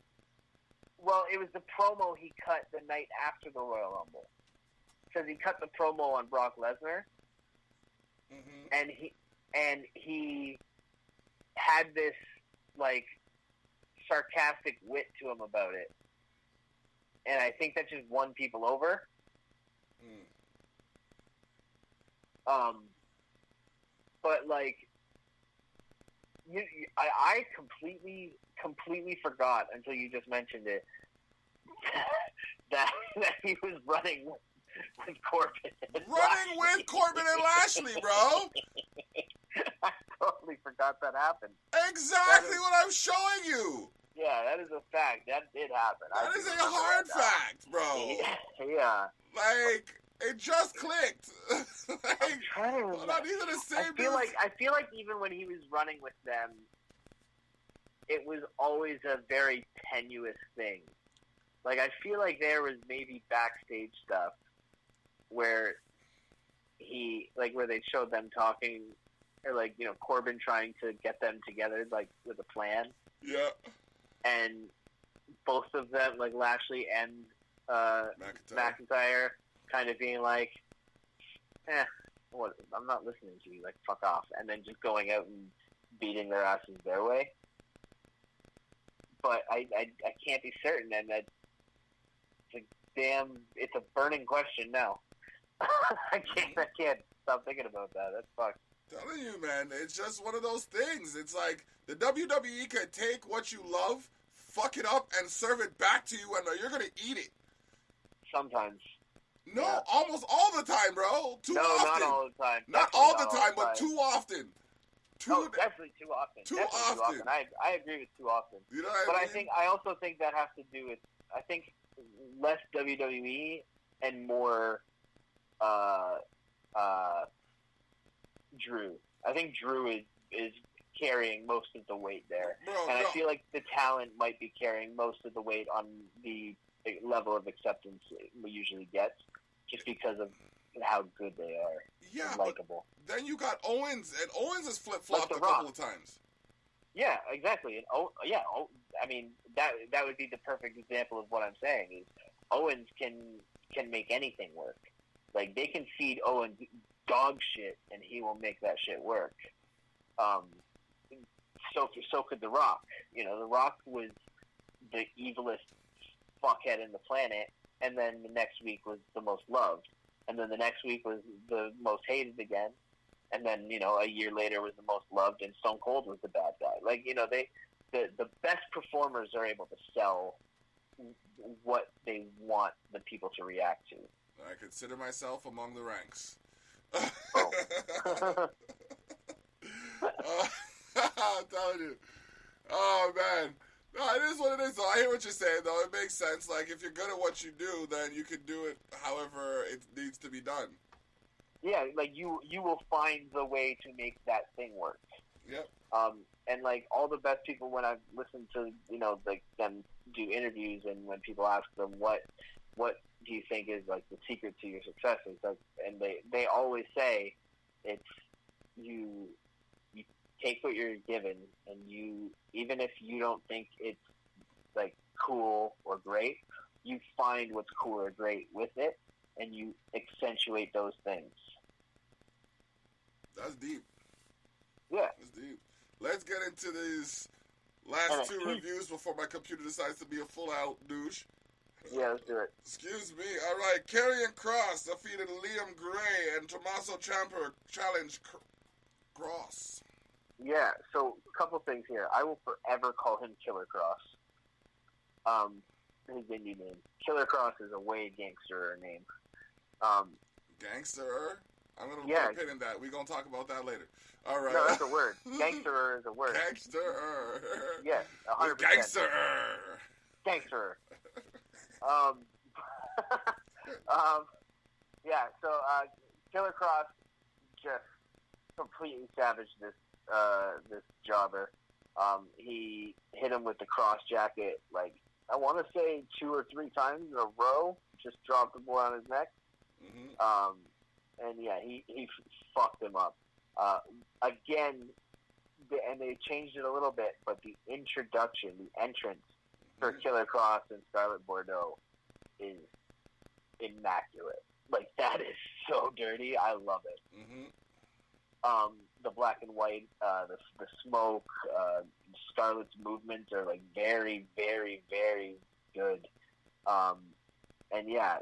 Well, it was the promo he cut the night after the Royal Rumble. Because he cut the promo on Brock Lesnar, mm-hmm. and he had this like sarcastic wit to him about it, and I think that just won people over. But like. I completely forgot until you just mentioned it that he was running with Corbin. Running with Corbin and Lashley, bro. I totally forgot that happened. Exactly what I'm showing you. Yeah, that is a fact. That did happen. That is a hard fact, bro. Yeah. Like, It just clicked. Like, I'm trying to remember. not even the same. I feel like even when he was running with them, it was always a very tenuous thing. Like, I feel like there was maybe backstage stuff where where they showed them talking, or like, you know, Corbin trying to get them together, like, with a plan. Yeah. And both of them, like Lashley and McIntyre, kind of being like, I'm not listening to you, like, fuck off. And then just going out and beating their asses their way. But I can't be certain, and it's a burning question now. I can't stop thinking about that. That's fucked. Telling you, man, it's just one of those things. It's like the WWE could take what you love, fuck it up, and serve it back to you, and you're gonna eat it. Sometimes. No, Yeah. almost all the time, bro. Too often. Not all the time. Not Definitely all the not time, but too often. Definitely too often. Too Definitely often. Too often. I agree with too often. You know what I mean? I also think that has to do with, I think, less WWE and more Drew. I think Drew is carrying most of the weight there. Bro, I feel like the talent might be carrying most of the weight on the level of acceptance we usually get, just because of how good they are. Yeah, and likable. Then you got Owens, and Owens has flip-flopped Like a couple of times. Yeah, exactly. And I mean, that would be the perfect example of what I'm saying is Owens can make anything work. Like, they can feed Owens dog shit and he will make that shit work. So could The Rock. You know, The Rock was the evilest fuckhead in the planet, and then the next week was the most loved, and then the next week was the most hated again, and then, you know, a year later was the most loved, and Stone Cold was the bad guy. Like, you know, the best performers are able to sell what they want the people to react to. I consider myself among the ranks. Oh. I'm telling you. Oh, man. No, it is what it is, though. I hear what you're saying, though. It makes sense. Like, if you're good at what you do, then you can do it however it needs to be done. Yeah, like, you will find the way to make that thing work. Yep. And, like, all the best people, when I've listened to, you know, like, them do interviews, and when people ask them what do you think is, like, the secret to your success, it's like, and they always say it's you take what you're given, and you, even if you don't think it's, like, cool or great, you find what's cool or great with it, and you accentuate those things. That's deep. Yeah. That's deep. Let's get into these last two reviews before my computer decides to be a full-out douche. Yeah, let's do it. Excuse me. All right. Karrion Kross defeated Liam Gray, and Tommaso Ciampa challenged Kross. Yeah, so a couple things here. I will forever call him Killer Kross. His indie name. Killer Kross is a way gangster name. Gangster? I'm going to yeah. put a pin in that. We're going to talk about that later. All right. No, that's a word. Gangster is a word. Gangster. Yeah, 100%. Gangster. Gangster. Yeah, so Killer Kross just completely savaged this jobber. He hit him with the cross jacket, like, I want to say 2 or 3 times in a row. Just dropped the boy on his neck. Mm-hmm. And yeah, he fucked him up. Again, and they changed it a little bit, but the introduction, the entrance for Killer Kross and Scarlett Bordeaux is immaculate. Like, that is so dirty. I love it. Mm-hmm. The black and white, the smoke, Scarlett's movements are, like, very, very, very good. And yeah,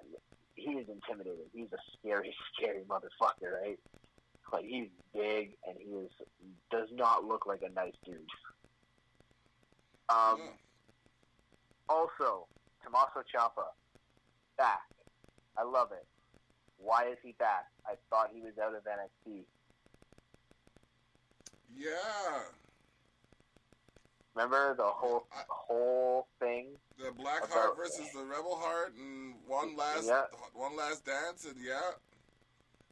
he is intimidating. He's a scary, scary motherfucker, right? Like, he's big, and he does not look like a nice dude. Also, Tommaso Ciampa, back. I love it. Why is he back? I thought he was out of NXT. Yeah. Remember the whole thing? The Black Heart versus the Rebel Heart, and one last dance, and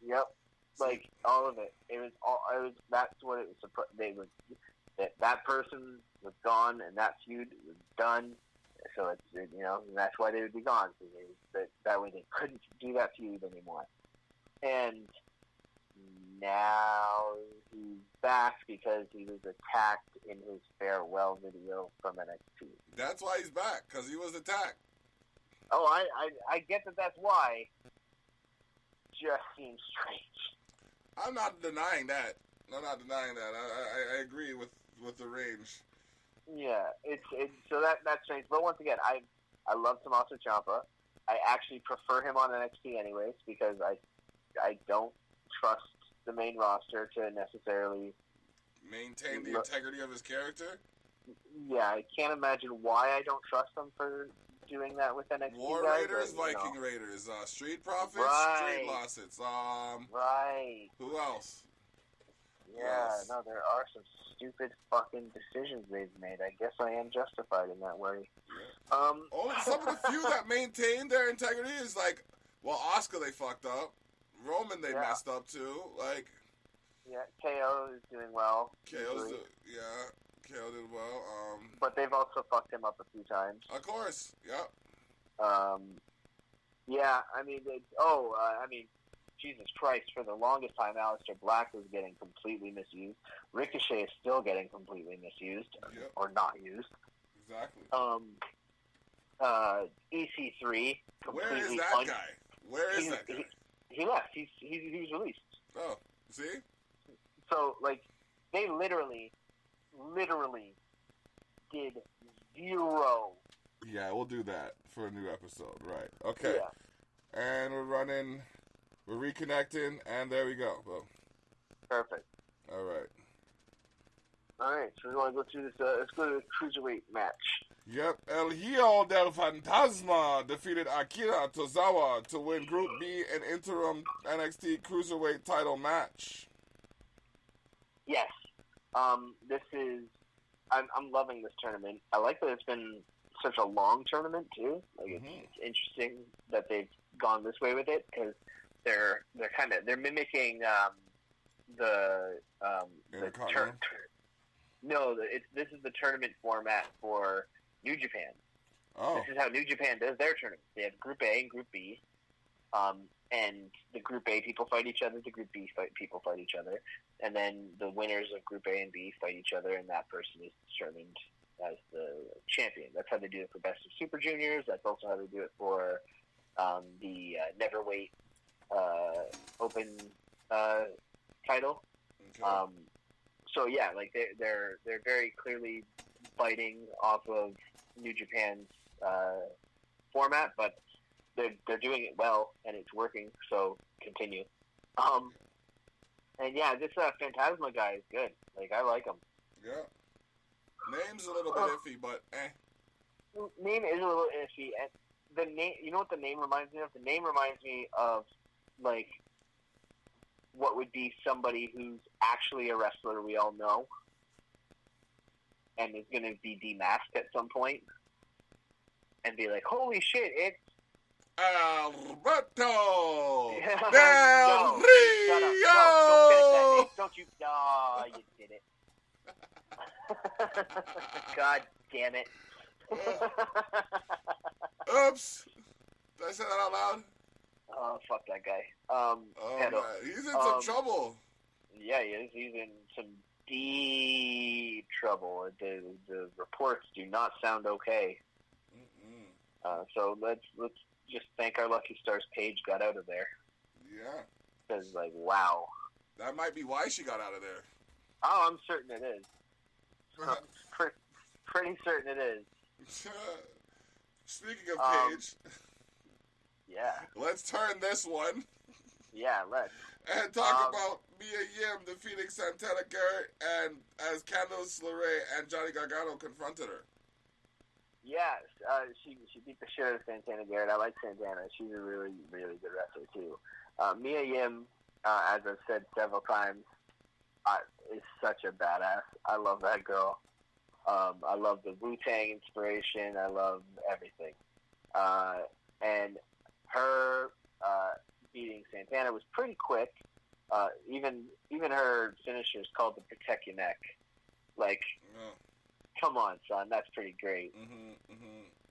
Yep. Like all of it. It was. That's what it was. That person was gone, and that feud was done. So it's and that's why they would be gone. So that way they couldn't do that feud anymore. And now he's back because he was attacked in his farewell video from NXT. That's why he's back, because he was attacked. Oh, I get that. That's why. Just seems strange. I'm not denying that. I agree with the range. Yeah, it's so that's strange. But once again, I love Tommaso Ciampa. I actually prefer him on NXT anyways because I don't trust the main roster to necessarily maintain the integrity of his character. Yeah, I can't imagine why I don't trust them for doing that with NXT War guys, Raiders, but, Viking Raiders, Street Profits, Right. Street Lawsuits. Right. Who else? Yeah, Yes. no, there are some stupid fucking decisions they've made. I guess I am justified in that way. Only some of the few that maintain their integrity is like, well, Asuka they fucked up, Roman they messed up too. Like, KO is doing well. KO did well. But they've also fucked him up a few times. Of course, yep. Yeah, I mean, Jesus Christ, for the longest time, Aleister Black was getting completely misused. Ricochet is still getting completely misused, or not used. Exactly. EC3. Where is that guy? Where is that guy? He left. He was released. Oh, see? So, like, they literally did zero. Yeah, we'll do that for a new episode. Right. Okay. Yeah. And we're reconnecting, and there we go. Boom. Perfect. All right. So we want to go through this. Let's go to the cruiserweight match. Yep. El Hijo del Fantasma defeated Akira Tozawa to win Group B and interim NXT Cruiserweight title match. Yes. This is. I'm loving this tournament. I like that it's been such a long tournament too. Like it's interesting that they've gone this way with it because they're mimicking this is the tournament format for New Japan. Oh. This is how New Japan does their tournaments. They have Group A and Group B, and the Group A people fight each other. The Group B people fight each other, and then the winners of Group A and B fight each other, and that person is determined as the champion. That's how they do it for Best of Super Juniors. That's also how they do it for the Neverweight Open title. Okay. So yeah, like they're very clearly fighting off of New Japan's format, but they're doing it well and it's working. So continue. And yeah, this Phantasma guy is good. Like I like him. Yeah. Name's a little bit iffy, but Name is a little iffy, and the name. You know what the name reminds me of? The name reminds me of like what would be somebody who's actually a wrestler we all know and is going to be demasked at some point and be like, holy shit, it's Alberto No, Del shut up. Rio. Don't finish that name. Don't you? No, you did it. God damn it. Oops. Did I say that out loud? Oh, fuck that guy. Oh, man. He's in some trouble. Yeah, he is. He's in some deep trouble. The reports do not sound okay. So let's just thank our lucky stars Paige got out of there. Yeah. Because, like, wow. That might be why she got out of there. Oh, I'm certain it is. I'm pretty certain it is. Speaking of Paige, yeah. let's turn this one. Yeah, let's. And talk about Mia Yim defeating Santana Garrett and as Candice LeRae and Johnny Gargano confronted her. Yeah, she beat the shit out of Santana Garrett. I like Santana. She's a really, really good wrestler, too. Mia Yim, as I've said several times, is such a badass. I love that girl. I love the Wu-Tang inspiration. I love everything. And her beating Santana was pretty quick. Even her finisher is called the Protect Your Neck. Like, come on, son, that's pretty great.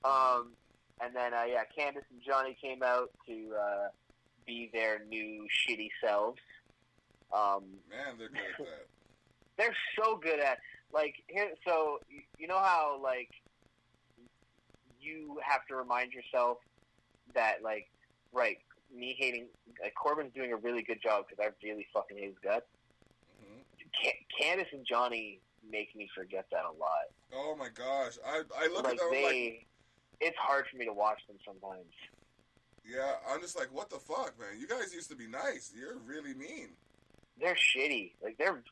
And then, Candice and Johnny came out to be their new shitty selves. Man, they're good at that. They're so good at, like, so you know how, like, you have to remind yourself that, like, right, me hating, like, Corbin's doing a really good job because I really fucking hate his guts. Candice and Johnny make me forget that a lot. Oh my gosh, I look at them like, it's hard for me to watch them sometimes. Yeah, I'm just like, what the fuck, man? You guys used to be nice. You're really mean. They're shitty. Like they're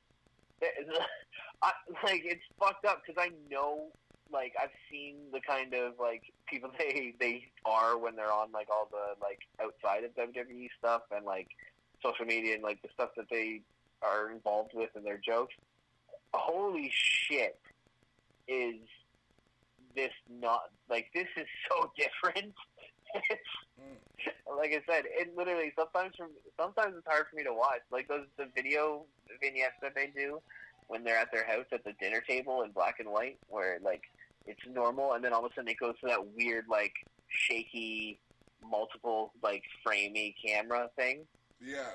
like, it's fucked up because I know, like, I've seen the kind of, like, people they are when they're on, like, all the, like, outside of WWE stuff and, like, social media and, like, the stuff that they are involved with and their jokes. Holy shit, is this not, like, this is so different. Like I said, it literally, sometimes it's hard for me to watch. Like, the video vignettes that they do when they're at their house at the dinner table in black and white, where, like, it's normal, and then all of a sudden it goes to that weird, like, shaky, multiple, like, framey camera thing. Yeah.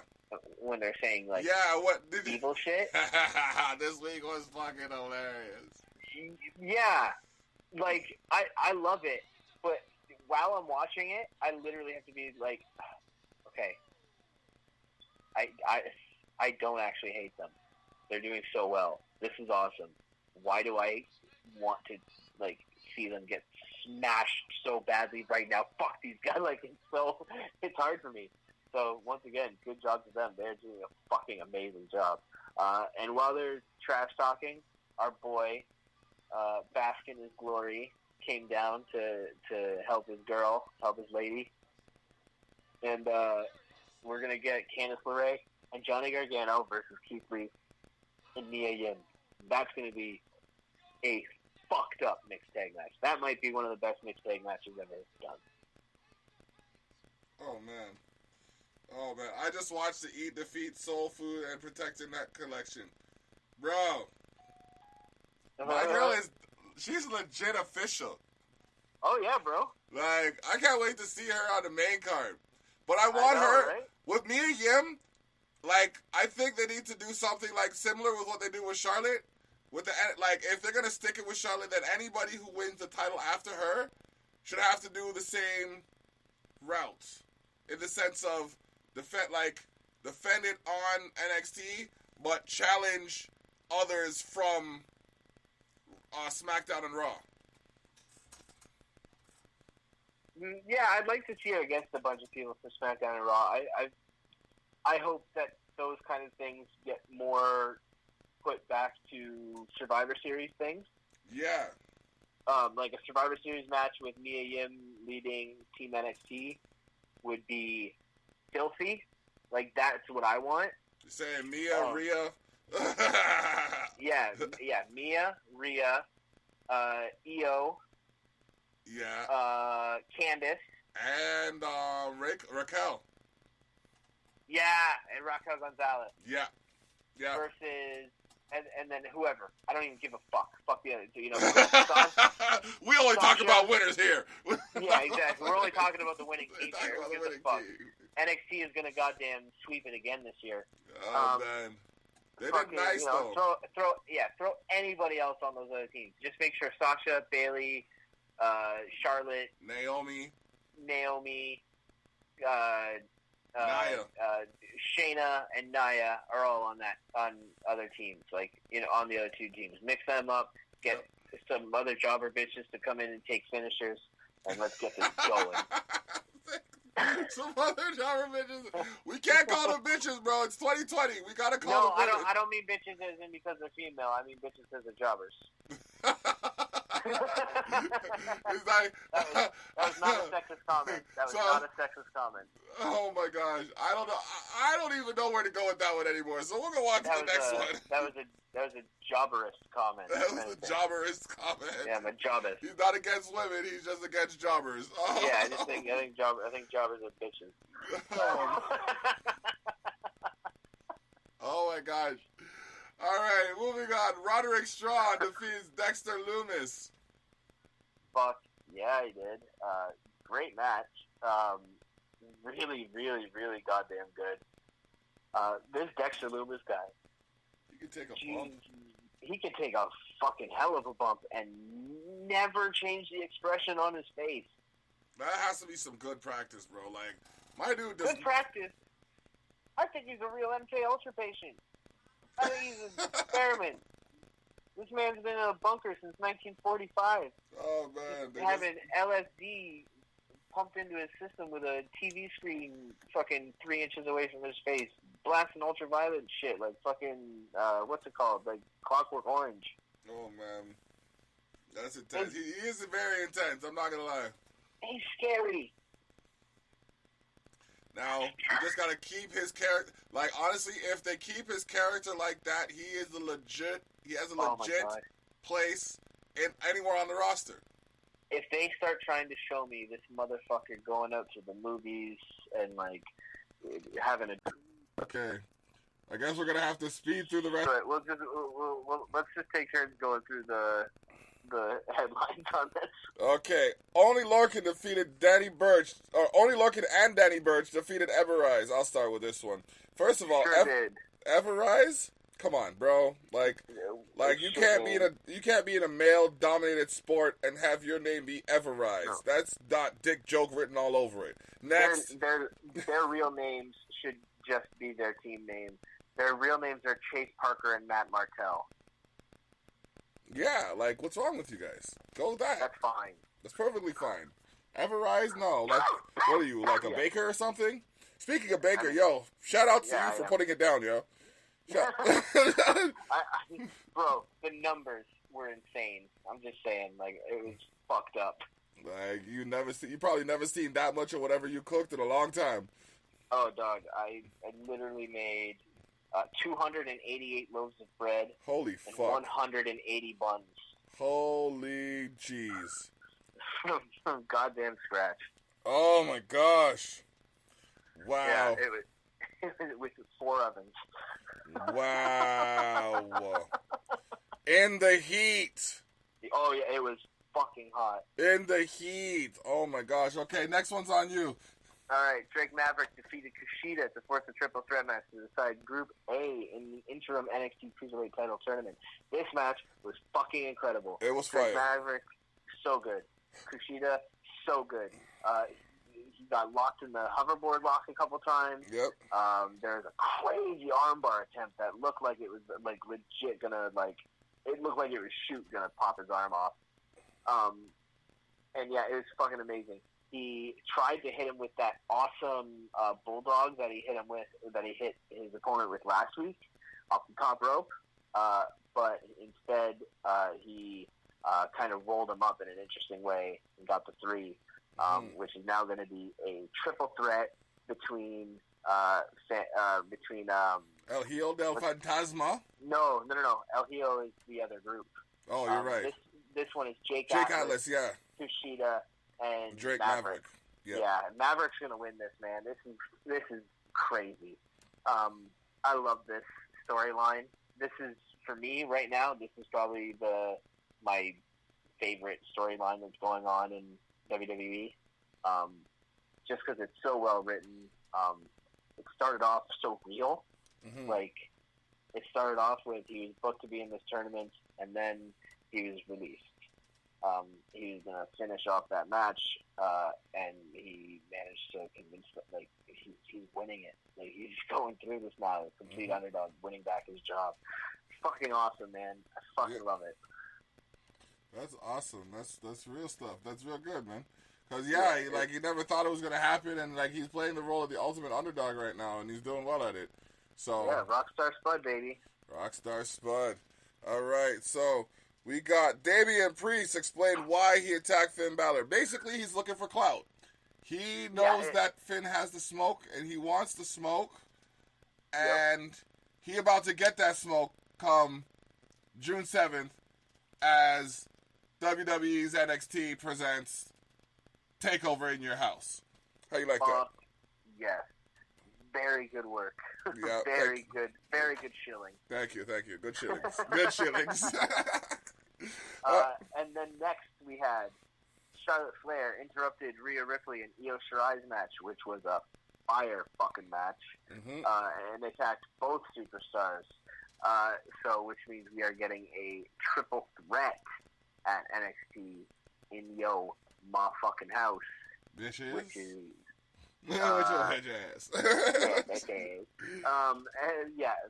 When they're saying, like, what did evil shit. This week was fucking hilarious. Yeah. Like, I love it, but while I'm watching it, I literally have to be like, okay, I don't actually hate them. They're doing so well. This is awesome. Why do I want to, like, see them get smashed so badly right now? Fuck these guys. Like, it's hard for me. So, once again, good job to them. They're doing a fucking amazing job. And while they're trash talking, our boy, bask in his glory, came down to help his girl, help his lady. And we're going to get Candice LeRae and Johnny Gargano versus Keith Lee and Mia Yim. That's going to be a fucked up mixed tag match. That might be one of the best mixed tag matches ever done. Oh, man. I just watched the Eat, Defeat, Soul Food, and Protect Your Neck collection. Bro. My girl she's legit official. Oh, yeah, bro. Like, I can't wait to see her on the main card. But I want her, right? With Mia Yim, like, I think they need to do something, like, similar with what they do with Charlotte. Like, if they're going to stick it with Charlotte, then anybody who wins the title after her should have to do the same route. In the sense of, defend it on NXT, but challenge others from SmackDown and Raw. Yeah, I'd like to see her against a bunch of people for SmackDown and Raw. I hope that those kind of things get more put back to Survivor Series things. Yeah. Like a Survivor Series match with Mia Yim leading Team NXT would be filthy. Like, that's what I want. You're saying Mia, Rhea? Yeah, Mia, Rhea, Io. Yeah. Candice. And Raquel. Yeah, and Raquel Gonzalez. Yeah. Yeah. Versus, and then whoever. I don't even give a fuck. Fuck the other two, you know. We only talk about winners here. Yeah, exactly. We're only talking about the winning team here. Who gives a fuck? NXT is going to goddamn sweep it again this year. Oh, man. They did nice, though. Throw anybody else on those other teams. Just make sure Sasha, Bayley, Charlotte, Naomi, Nia, Shayna, and Nia are all on other teams. Like, you know, on the other two teams. Mix them up. Get some other jobber bitches to come in and take finishers, and let's get this going. Some other jobber bitches. We can't call them bitches, bro. It's 2020. We gotta call them bitches. I don't mean bitches as in because they're female. I mean bitches as they're jobbers. It's like that was not a sexist comment. That was not a sexist comment. Oh my gosh, I don't know. I don't even know where to go with that one anymore. So we'll go on to the next one. That was a jobberist comment. That was a jobberist comment. Yeah, I'm a jobberist. He's not against women. He's just against jobbers. Oh. Yeah, I think jobbers are bitches. Oh my gosh. All right, moving on. Roderick Strong defeats Dexter Lumis. Fuck yeah, he did. Great match. Really, really, really goddamn good. This Dexter Lumis guy. He can take a bump. He can take a fucking hell of a bump and never change the expression on his face. That has to be some good practice, bro. Like, my dude does. Good practice. I think he's a real MK Ultra patient. I think he's an experiment. This man's been in a bunker since 1945. Oh, man. Having LSD pumped into his system with a TV screen fucking 3 inches away from his face. Blasting ultraviolet shit like fucking, what's it called? Like Clockwork Orange. Oh, man. That's intense. He is very intense. I'm not going to lie. He's scary. Now, you just got to keep his character. Like, honestly, if they keep his character like that, he has a legit place in anywhere on the roster. If they start trying to show me this motherfucker going out to the movies and, like, having a... Okay. I guess we're going to have to speed through the rest. Right, let's just take turns going through the headlines on this. Okay. Only Lorcan defeated Danny Burch. Or Only Lorcan and Danny Burch defeated Everrise. I'll start with this one. First of all, Everrise? Come on, bro. Like you can't be in a male-dominated sport and have your name be Everrise. No. That's not dick joke written all over it. Next, their real names should just be their team name. Their real names are Chase Parker and Matt Martell. Yeah, like, what's wrong with you guys? Go with that. That's fine. That's perfectly fine. Everrise? No. Like, what are you, like a baker or something? Speaking of baker, shout out to you for putting it down, yo. Bro, the numbers were insane. I'm just saying, like, it was fucked up. Like, you probably never seen that much of whatever you cooked in a long time. Oh, dog, I literally made 288 loaves of bread. Holy and fuck. 180 buns. Holy jeez. From goddamn scratch. Oh my gosh. Wow. Yeah, it was with 4 ovens. Wow. In the heat. Oh yeah, it was fucking hot. In the heat. Oh my gosh. Okay, next one's on you. All right, Drake Maverick defeated Kushida to force a triple threat match to decide Group A in the interim NXT Cruiserweight title tournament. This match was fucking incredible. It was Drake fire. Maverick, so good. Kushida, so good. He got locked in the hoverboard lock a couple times. Yep. There was a crazy armbar attempt that looked like it was like legit gonna it looked like it was gonna pop his arm off. And yeah, it was fucking amazing. He tried to hit him with that awesome bulldog that he hit his opponent with last week off the top rope, but instead he kind of rolled him up in an interesting way and got the 3, which is now going to be a triple threat between El Hijo del Fantasma. No. El Hijo is the other group. Oh, you're right. This one is Jake Atlas, yeah. Kushida and Drake Maverick. Yep. Yeah, Maverick's gonna win this, man. This is crazy. I love this storyline. This is, for me right now, this is probably my favorite storyline that's going on in WWE. Just because it's so well written. It started off so real. Mm-hmm. Like, it started off with he was booked to be in this tournament, and then he was released. He was going to finish off that match, and he managed to convince that, like, he's winning it. Like, he's going through this now, a complete underdog, winning back his job. Fucking awesome, man. I fucking love it. That's awesome. That's real stuff. That's real good, man. Because, he never thought it was going to happen, and, like, he's playing the role of the ultimate underdog right now, and he's doing well at it. So yeah, Rockstar Spud, baby. Rockstar Spud. All right, so We got Damian Priest explain why he attacked Finn Balor. Basically, he's looking for clout. He knows that Finn has the smoke, and he wants the smoke, and he about to get that smoke come June 7th as WWE's NXT presents TakeOver in Your House. How you like that? Yes. Very good work. Yeah, very good shilling. Thank you. Good shillings. Good shillings. And then next we had Charlotte Flair interrupted Rhea Ripley in Io Shirai's match, which was a fire fucking match, and attacked both superstars. Which means we are getting a triple threat at NXT in Yo Ma fucking house. Which is Which ass.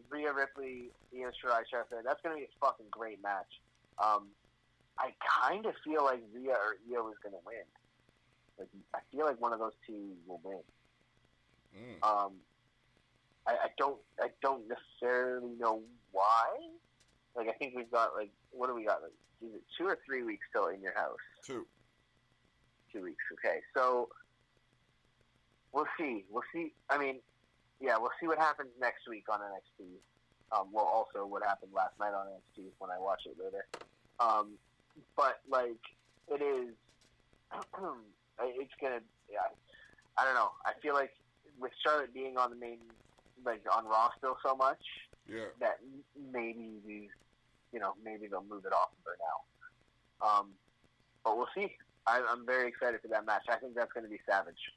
Rhea Ripley, Io Shirai, Charlotte Flair. That's gonna be a fucking great match. I kind of feel like Rhea or Io is gonna win. Like, I feel like one of those two will win. I don't necessarily know why. Like, I think we've got, like, what do we got? Like, is it 2 or 3 weeks still in your house? 2. 2 weeks. Okay, so we'll see. I mean, yeah, we'll see what happens next week on NXT. Also what happened last night on NXT when I watch it later. But, like, it is, it's gonna, I don't know. I feel like with Charlotte being on the main, like, on Raw still so much, that maybe maybe they'll move it off of her now. But we'll see. I'm very excited for that match. I think that's going to be savage.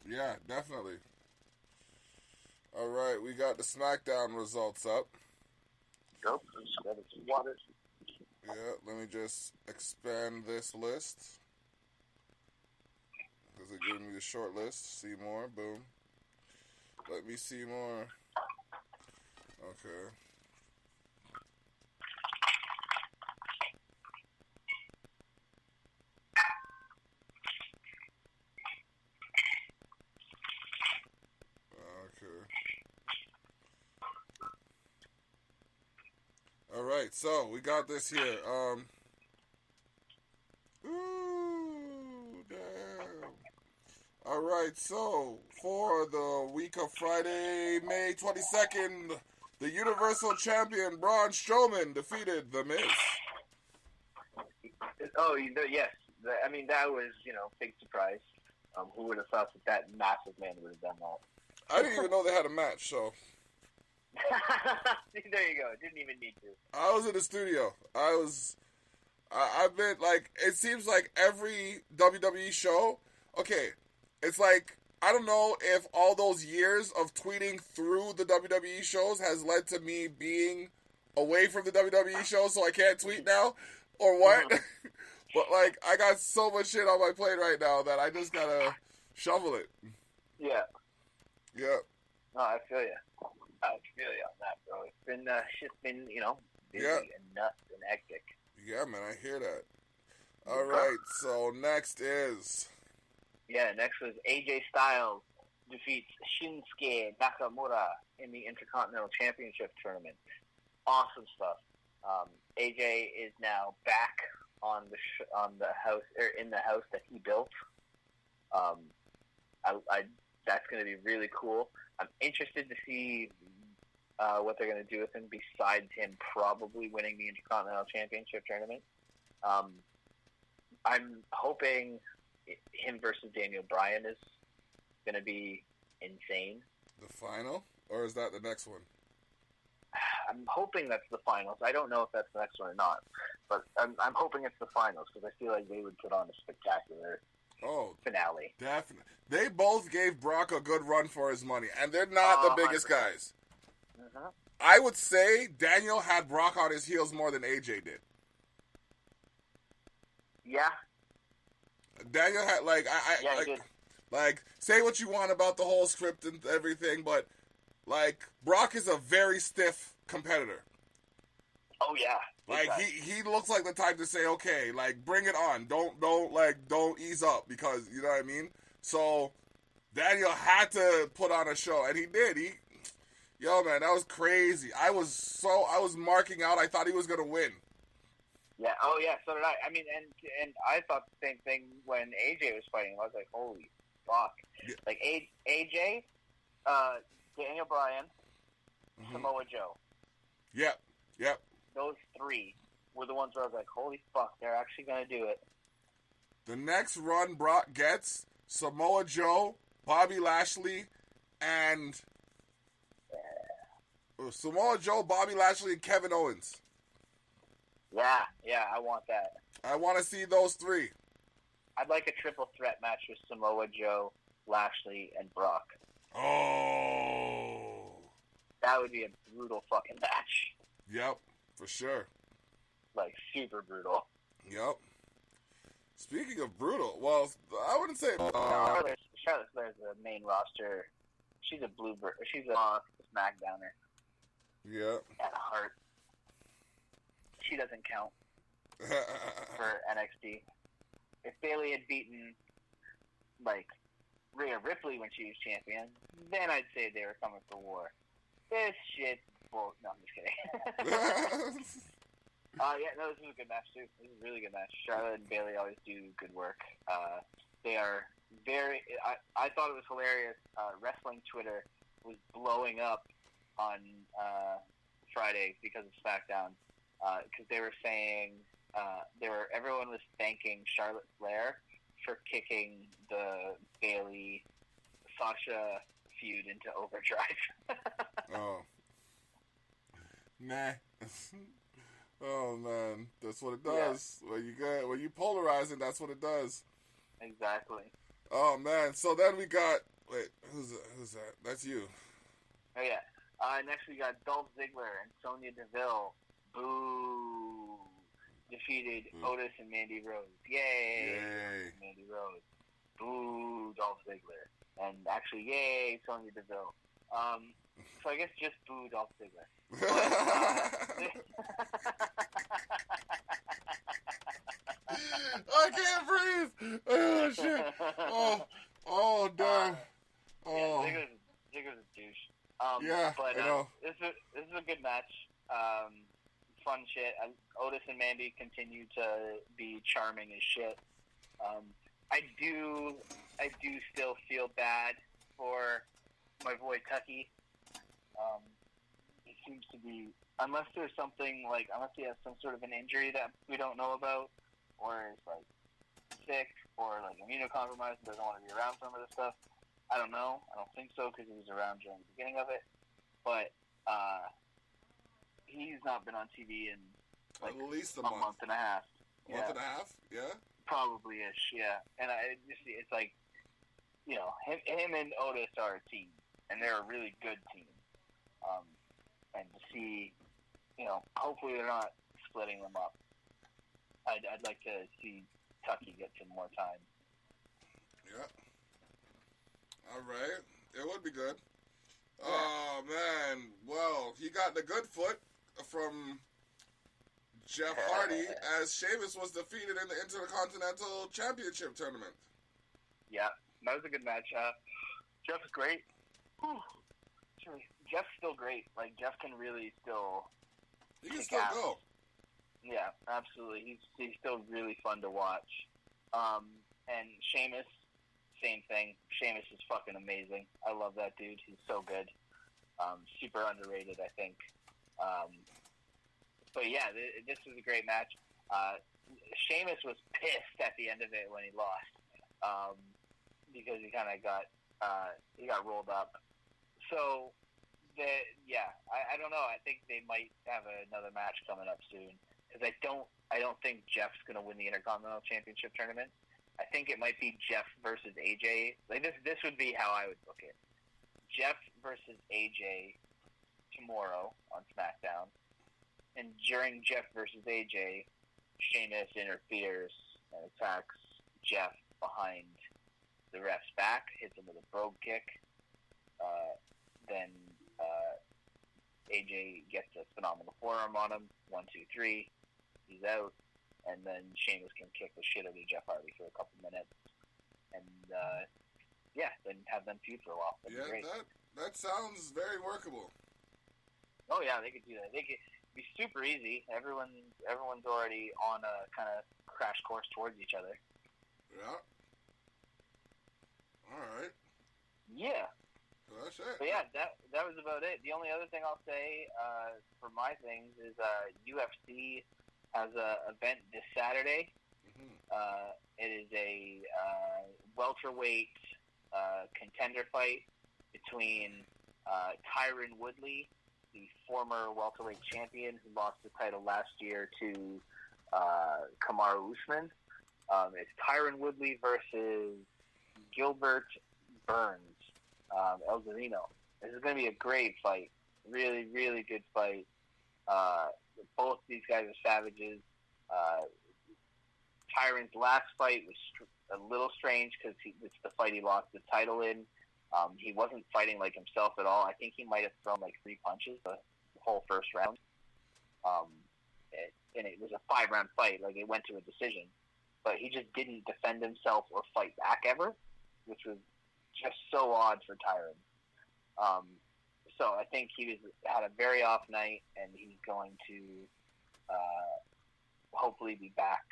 Yeah, definitely. All right, we got the SmackDown results up. Yep. Yeah, let me just expand this list. Because it gave me the short list. See more. Boom. Let me see more. Okay. All right, so we got this here. Damn. All right, so for the week of Friday, May 22nd, the Universal Champion Braun Strowman defeated The Miz. Oh, yes. I mean, that was, big surprise. Who would have thought that massive man would have done that? I didn't even know they had a match, so. There you go. Didn't even need to. I was in the studio. I've been, like, it seems like every WWE show, okay, it's like, I don't know if all those years of tweeting through the WWE shows has led to me being away from the WWE show, so I can't tweet now, or what. But, like, I got so much shit on my plate right now that I just gotta shovel it. Yeah. Yeah. No, I feel you. I feel you on that, bro. It's been, shit's been, busy and nuts and hectic. Yeah, man, I hear that. All right, so next is... Yeah, next was AJ Styles defeats Shinsuke Nakamura in the Intercontinental Championship tournament. Awesome stuff. AJ is now back on the house, or in the house that he built. That's going to be really cool. I'm interested to see what they're going to do with him besides him probably winning the Intercontinental Championship tournament. I'm hoping him versus Daniel Bryan is going to be insane. The final? Or is that the next one? I'm hoping that's the finals. I don't know if that's the next one or not. But I'm hoping it's the finals because I feel like they would put on a spectacular finale. Definitely. They both gave Brock a good run for his money, and they're not the biggest guys. Mm-hmm. I would say Daniel had Brock on his heels more than AJ did. Yeah. Daniel had, say what you want about the whole script and everything, but, like, Brock is a very stiff competitor. Oh, yeah. Like, he looks like the type to say, okay, like, bring it on. Don't ease up, because, you know what I mean? So, Daniel had to put on a show, and he did. Yo, man, that was crazy. I was marking out. I thought he was gonna win. Yeah. Oh, yeah. So did I. I mean, and I thought the same thing when AJ was fighting. I was like, holy fuck. Yeah. Like AJ, Daniel Bryan, Samoa Joe. Yep. Those three were the ones where I was like, holy fuck, they're actually gonna do it. The next run Brock gets Samoa Joe, Bobby Lashley, and Kevin Owens. Yeah, I want that. I want to see those three. I'd like a triple threat match with Samoa Joe, Lashley, and Brock. Oh. That would be a brutal fucking match. Yep, for sure. Like, super brutal. Yep. Speaking of brutal, well, I wouldn't say... Charlotte Flair's the main roster. She's a bluebird. She's a SmackDowner. Yeah. At heart. She doesn't count for NXT. If Bayley had beaten, like, Rhea Ripley when she was champion, then I'd say they were coming for war. This shit... Well, no, I'm just kidding. This is a good match, too. This is a really good match. Charlotte and Bayley always do good work. They are very... I thought it was hilarious. Wrestling Twitter was blowing up on Friday because of SmackDown. Because they were saying... everyone was thanking Charlotte Flair for kicking the Bayley-Sasha feud into overdrive. Oh. Nah. Oh man, that's what it does. Yeah. When you polarizing, that's what it does. Exactly. Oh man, so then we got who's that? That's you. Oh yeah. Next we got Dolph Ziggler and Sonya Deville. Boo. Defeated Otis and Mandy Rose. Yay. Mandy Rose. Boo. Dolph Ziggler. And actually, yay, Sonya Deville. So I guess just boo Dolph Ziggler. I can't breathe. Oh shit. Oh damn. Oh. Yeah, Ziggler's a douche. Yeah, but I know. This is a good match. Fun shit. Otis and Mandy continue to be charming as shit. I do still feel bad for my boy Tucky. He seems to be, unless there's something unless he has some sort of an injury that we don't know about, or is sick, or immunocompromised and doesn't want to be around some of this stuff. I don't know. I don't think so because he was around during the beginning of it. But he's not been on TV in at least a month and a half. Month and a half? Yeah. Probably-ish, yeah. And it's like, him and Otis are a team, and they're a really good team. And to see, hopefully they're not splitting them up. I'd like to see Tucky get some more time. Yeah. All right. It would be good. Yeah. Oh, man. Well, he got the good foot from Jeff Hardy as Sheamus was defeated in the Intercontinental Championship tournament. Yeah, that was a good match. Jeff's great. Whew. Jeff's still great. Jeff can really still... He can still go. Yeah, absolutely. He's still really fun to watch. And Sheamus, same thing. Sheamus is fucking amazing. I love that dude. He's so good. Super underrated, I think. But yeah, this was a great match. Sheamus was pissed at the end of it when he lost, because he kind of got rolled up. So, I don't know. I think they might have another match coming up soon, because I don't think Jeff's going to win the Intercontinental Championship tournament. I think it might be Jeff versus AJ. This would be how I would book it. Jeff versus AJ tomorrow on SmackDown. And during Jeff versus AJ, Sheamus interferes and attacks Jeff behind the ref's back, hits him with a brogue kick. Then AJ gets a phenomenal forearm on him. 1, 2, 3. He's out. And then Sheamus can kick the shit out of Jeff Hardy for a couple minutes. And, then have them feud for a while. That'd be great. That sounds very workable. Oh yeah, they could do that. They could be super easy. Everyone's already on a kind of crash course towards each other. Yeah. All right. Yeah. So that's it. But yeah, that was about it. The only other thing I'll say for my things is UFC has a event this Saturday. Mm-hmm. It is a welterweight contender fight between Tyron Woodley, the former welterweight champion who lost the title last year to Kamaru Usman. It's Tyron Woodley versus Gilbert Burns, El Zarino. This is going to be a great fight. Really, really good fight. Both these guys are savages. Tyron's last fight was a little strange because it's the fight he lost the title in. He wasn't fighting like himself at all. I think he might have thrown like 3 punches the whole first round. And it was a 5-round fight. Like, it went to a decision. But he just didn't defend himself or fight back ever, which was just so odd for Tyron. So I think he had a very off night, and he's going to hopefully be back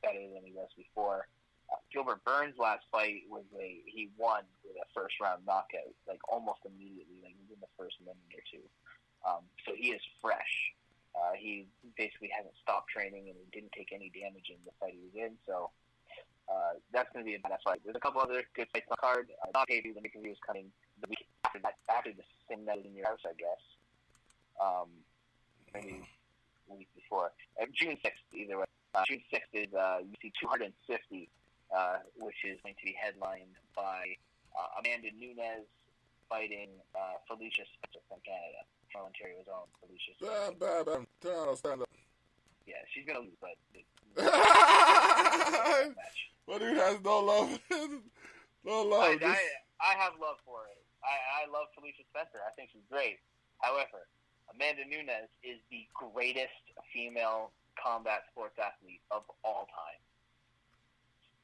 better than he was before. Gilbert Burns' last fight he won with a first-round knockout, like almost immediately, like within the first minute or two. So he is fresh. He basically hasn't stopped training, and he didn't take any damage in the fight he was in. So that's going to be a bad fight. There's a couple other good fights on the card. Maybe the Mickey was coming the week after that, after the same night in your house, I guess. Maybe a week before. June 6th, either way. June 6th is UFC 250, which is going to be headlined by Amanda Nunes fighting Felicia Spencer from Canada. From Ontario's own Felicia Spencer. Stand up. Yeah, she's going to lose, but... But dude has no love. No love. I have love for it. I love Felicia Spencer. I think she's great. However, Amanda Nunes is the greatest female combat sports athlete of all time.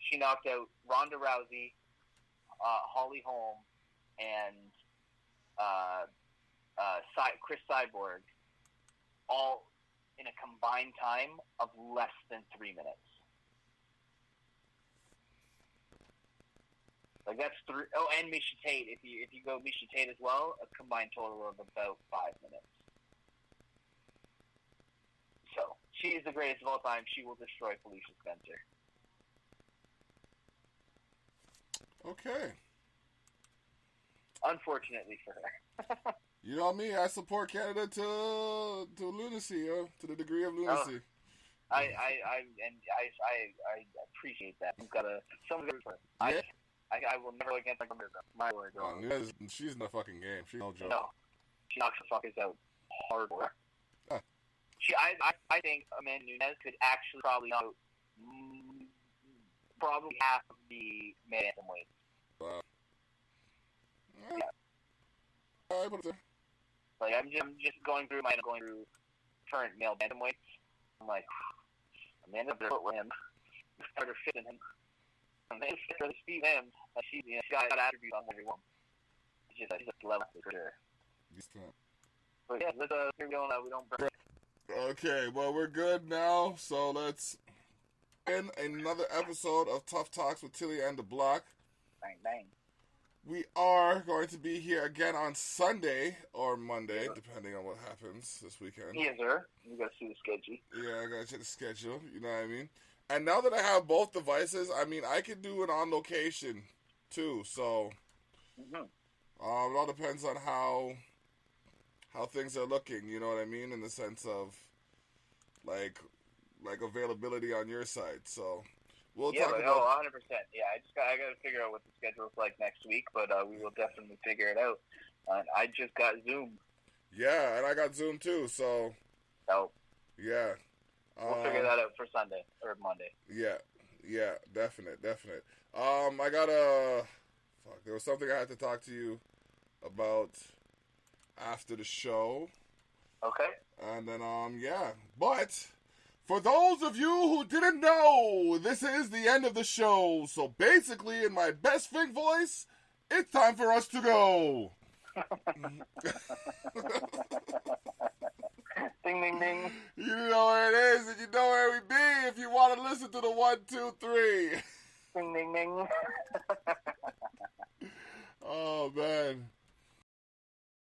She knocked out Ronda Rousey, Holly Holm, and Chris Cyborg, all in a combined time of less than 3 minutes. Like, that's 3. Oh, and Miesha Tate. If you go Miesha Tate as well, a combined total of about 5 minutes. So she is the greatest of all time. She will destroy Felicia Spencer. Okay. Unfortunately for her. You know me, I support Canada to lunacy, to the degree of lunacy. Oh, I appreciate that. You've got to. Someone's got to. Yeah. I will never against my word. She's in the fucking game. She's no joke. No, she knocks the fuckers out hardcore. Huh. I think Amanda Nunes could actually probably knock out probably half of the male bantamweight. Wow. Yeah. I put it there. Like, I'm just going through current male bantamweights. I'm like, Amanda better with him. Better fit in him. Amanda better speed him. She's got attributes on everyone. She's a level for sure. But yeah, let's we don't burn. Okay, well, we're good now, so let's end another episode of Tough Talks with Tilly and the Block. Bang, bang. We are going to be here again on Sunday or Monday, depending on what happens this weekend. Yes, sir. You gotta see the schedule. Yeah, I gotta check the schedule, you know what I mean? And now that I have both devices, I mean, I can do it on location, too, so... Mm-hmm. It all depends on how things are looking, you know what I mean? In the sense of, like availability on your side, so... We'll talk about... 100%. Yeah, I got to figure out what the schedule's like next week, but we will definitely figure it out. I just got Zoom. Yeah, and I got Zoom too, so... Oh. Yeah. We'll figure that out for Sunday, or Monday. Yeah, definite. I got a... Fuck, there was something I had to talk to you about after the show. Okay. And then, yeah. But... For those of you who didn't know, this is the end of the show. So basically, in my best Fink voice, it's time for us to go. Ding, ding, ding. You know where it is, and you know where we be if you want to listen to the 1, 2, 3. Ding, ding, ding. Oh, man.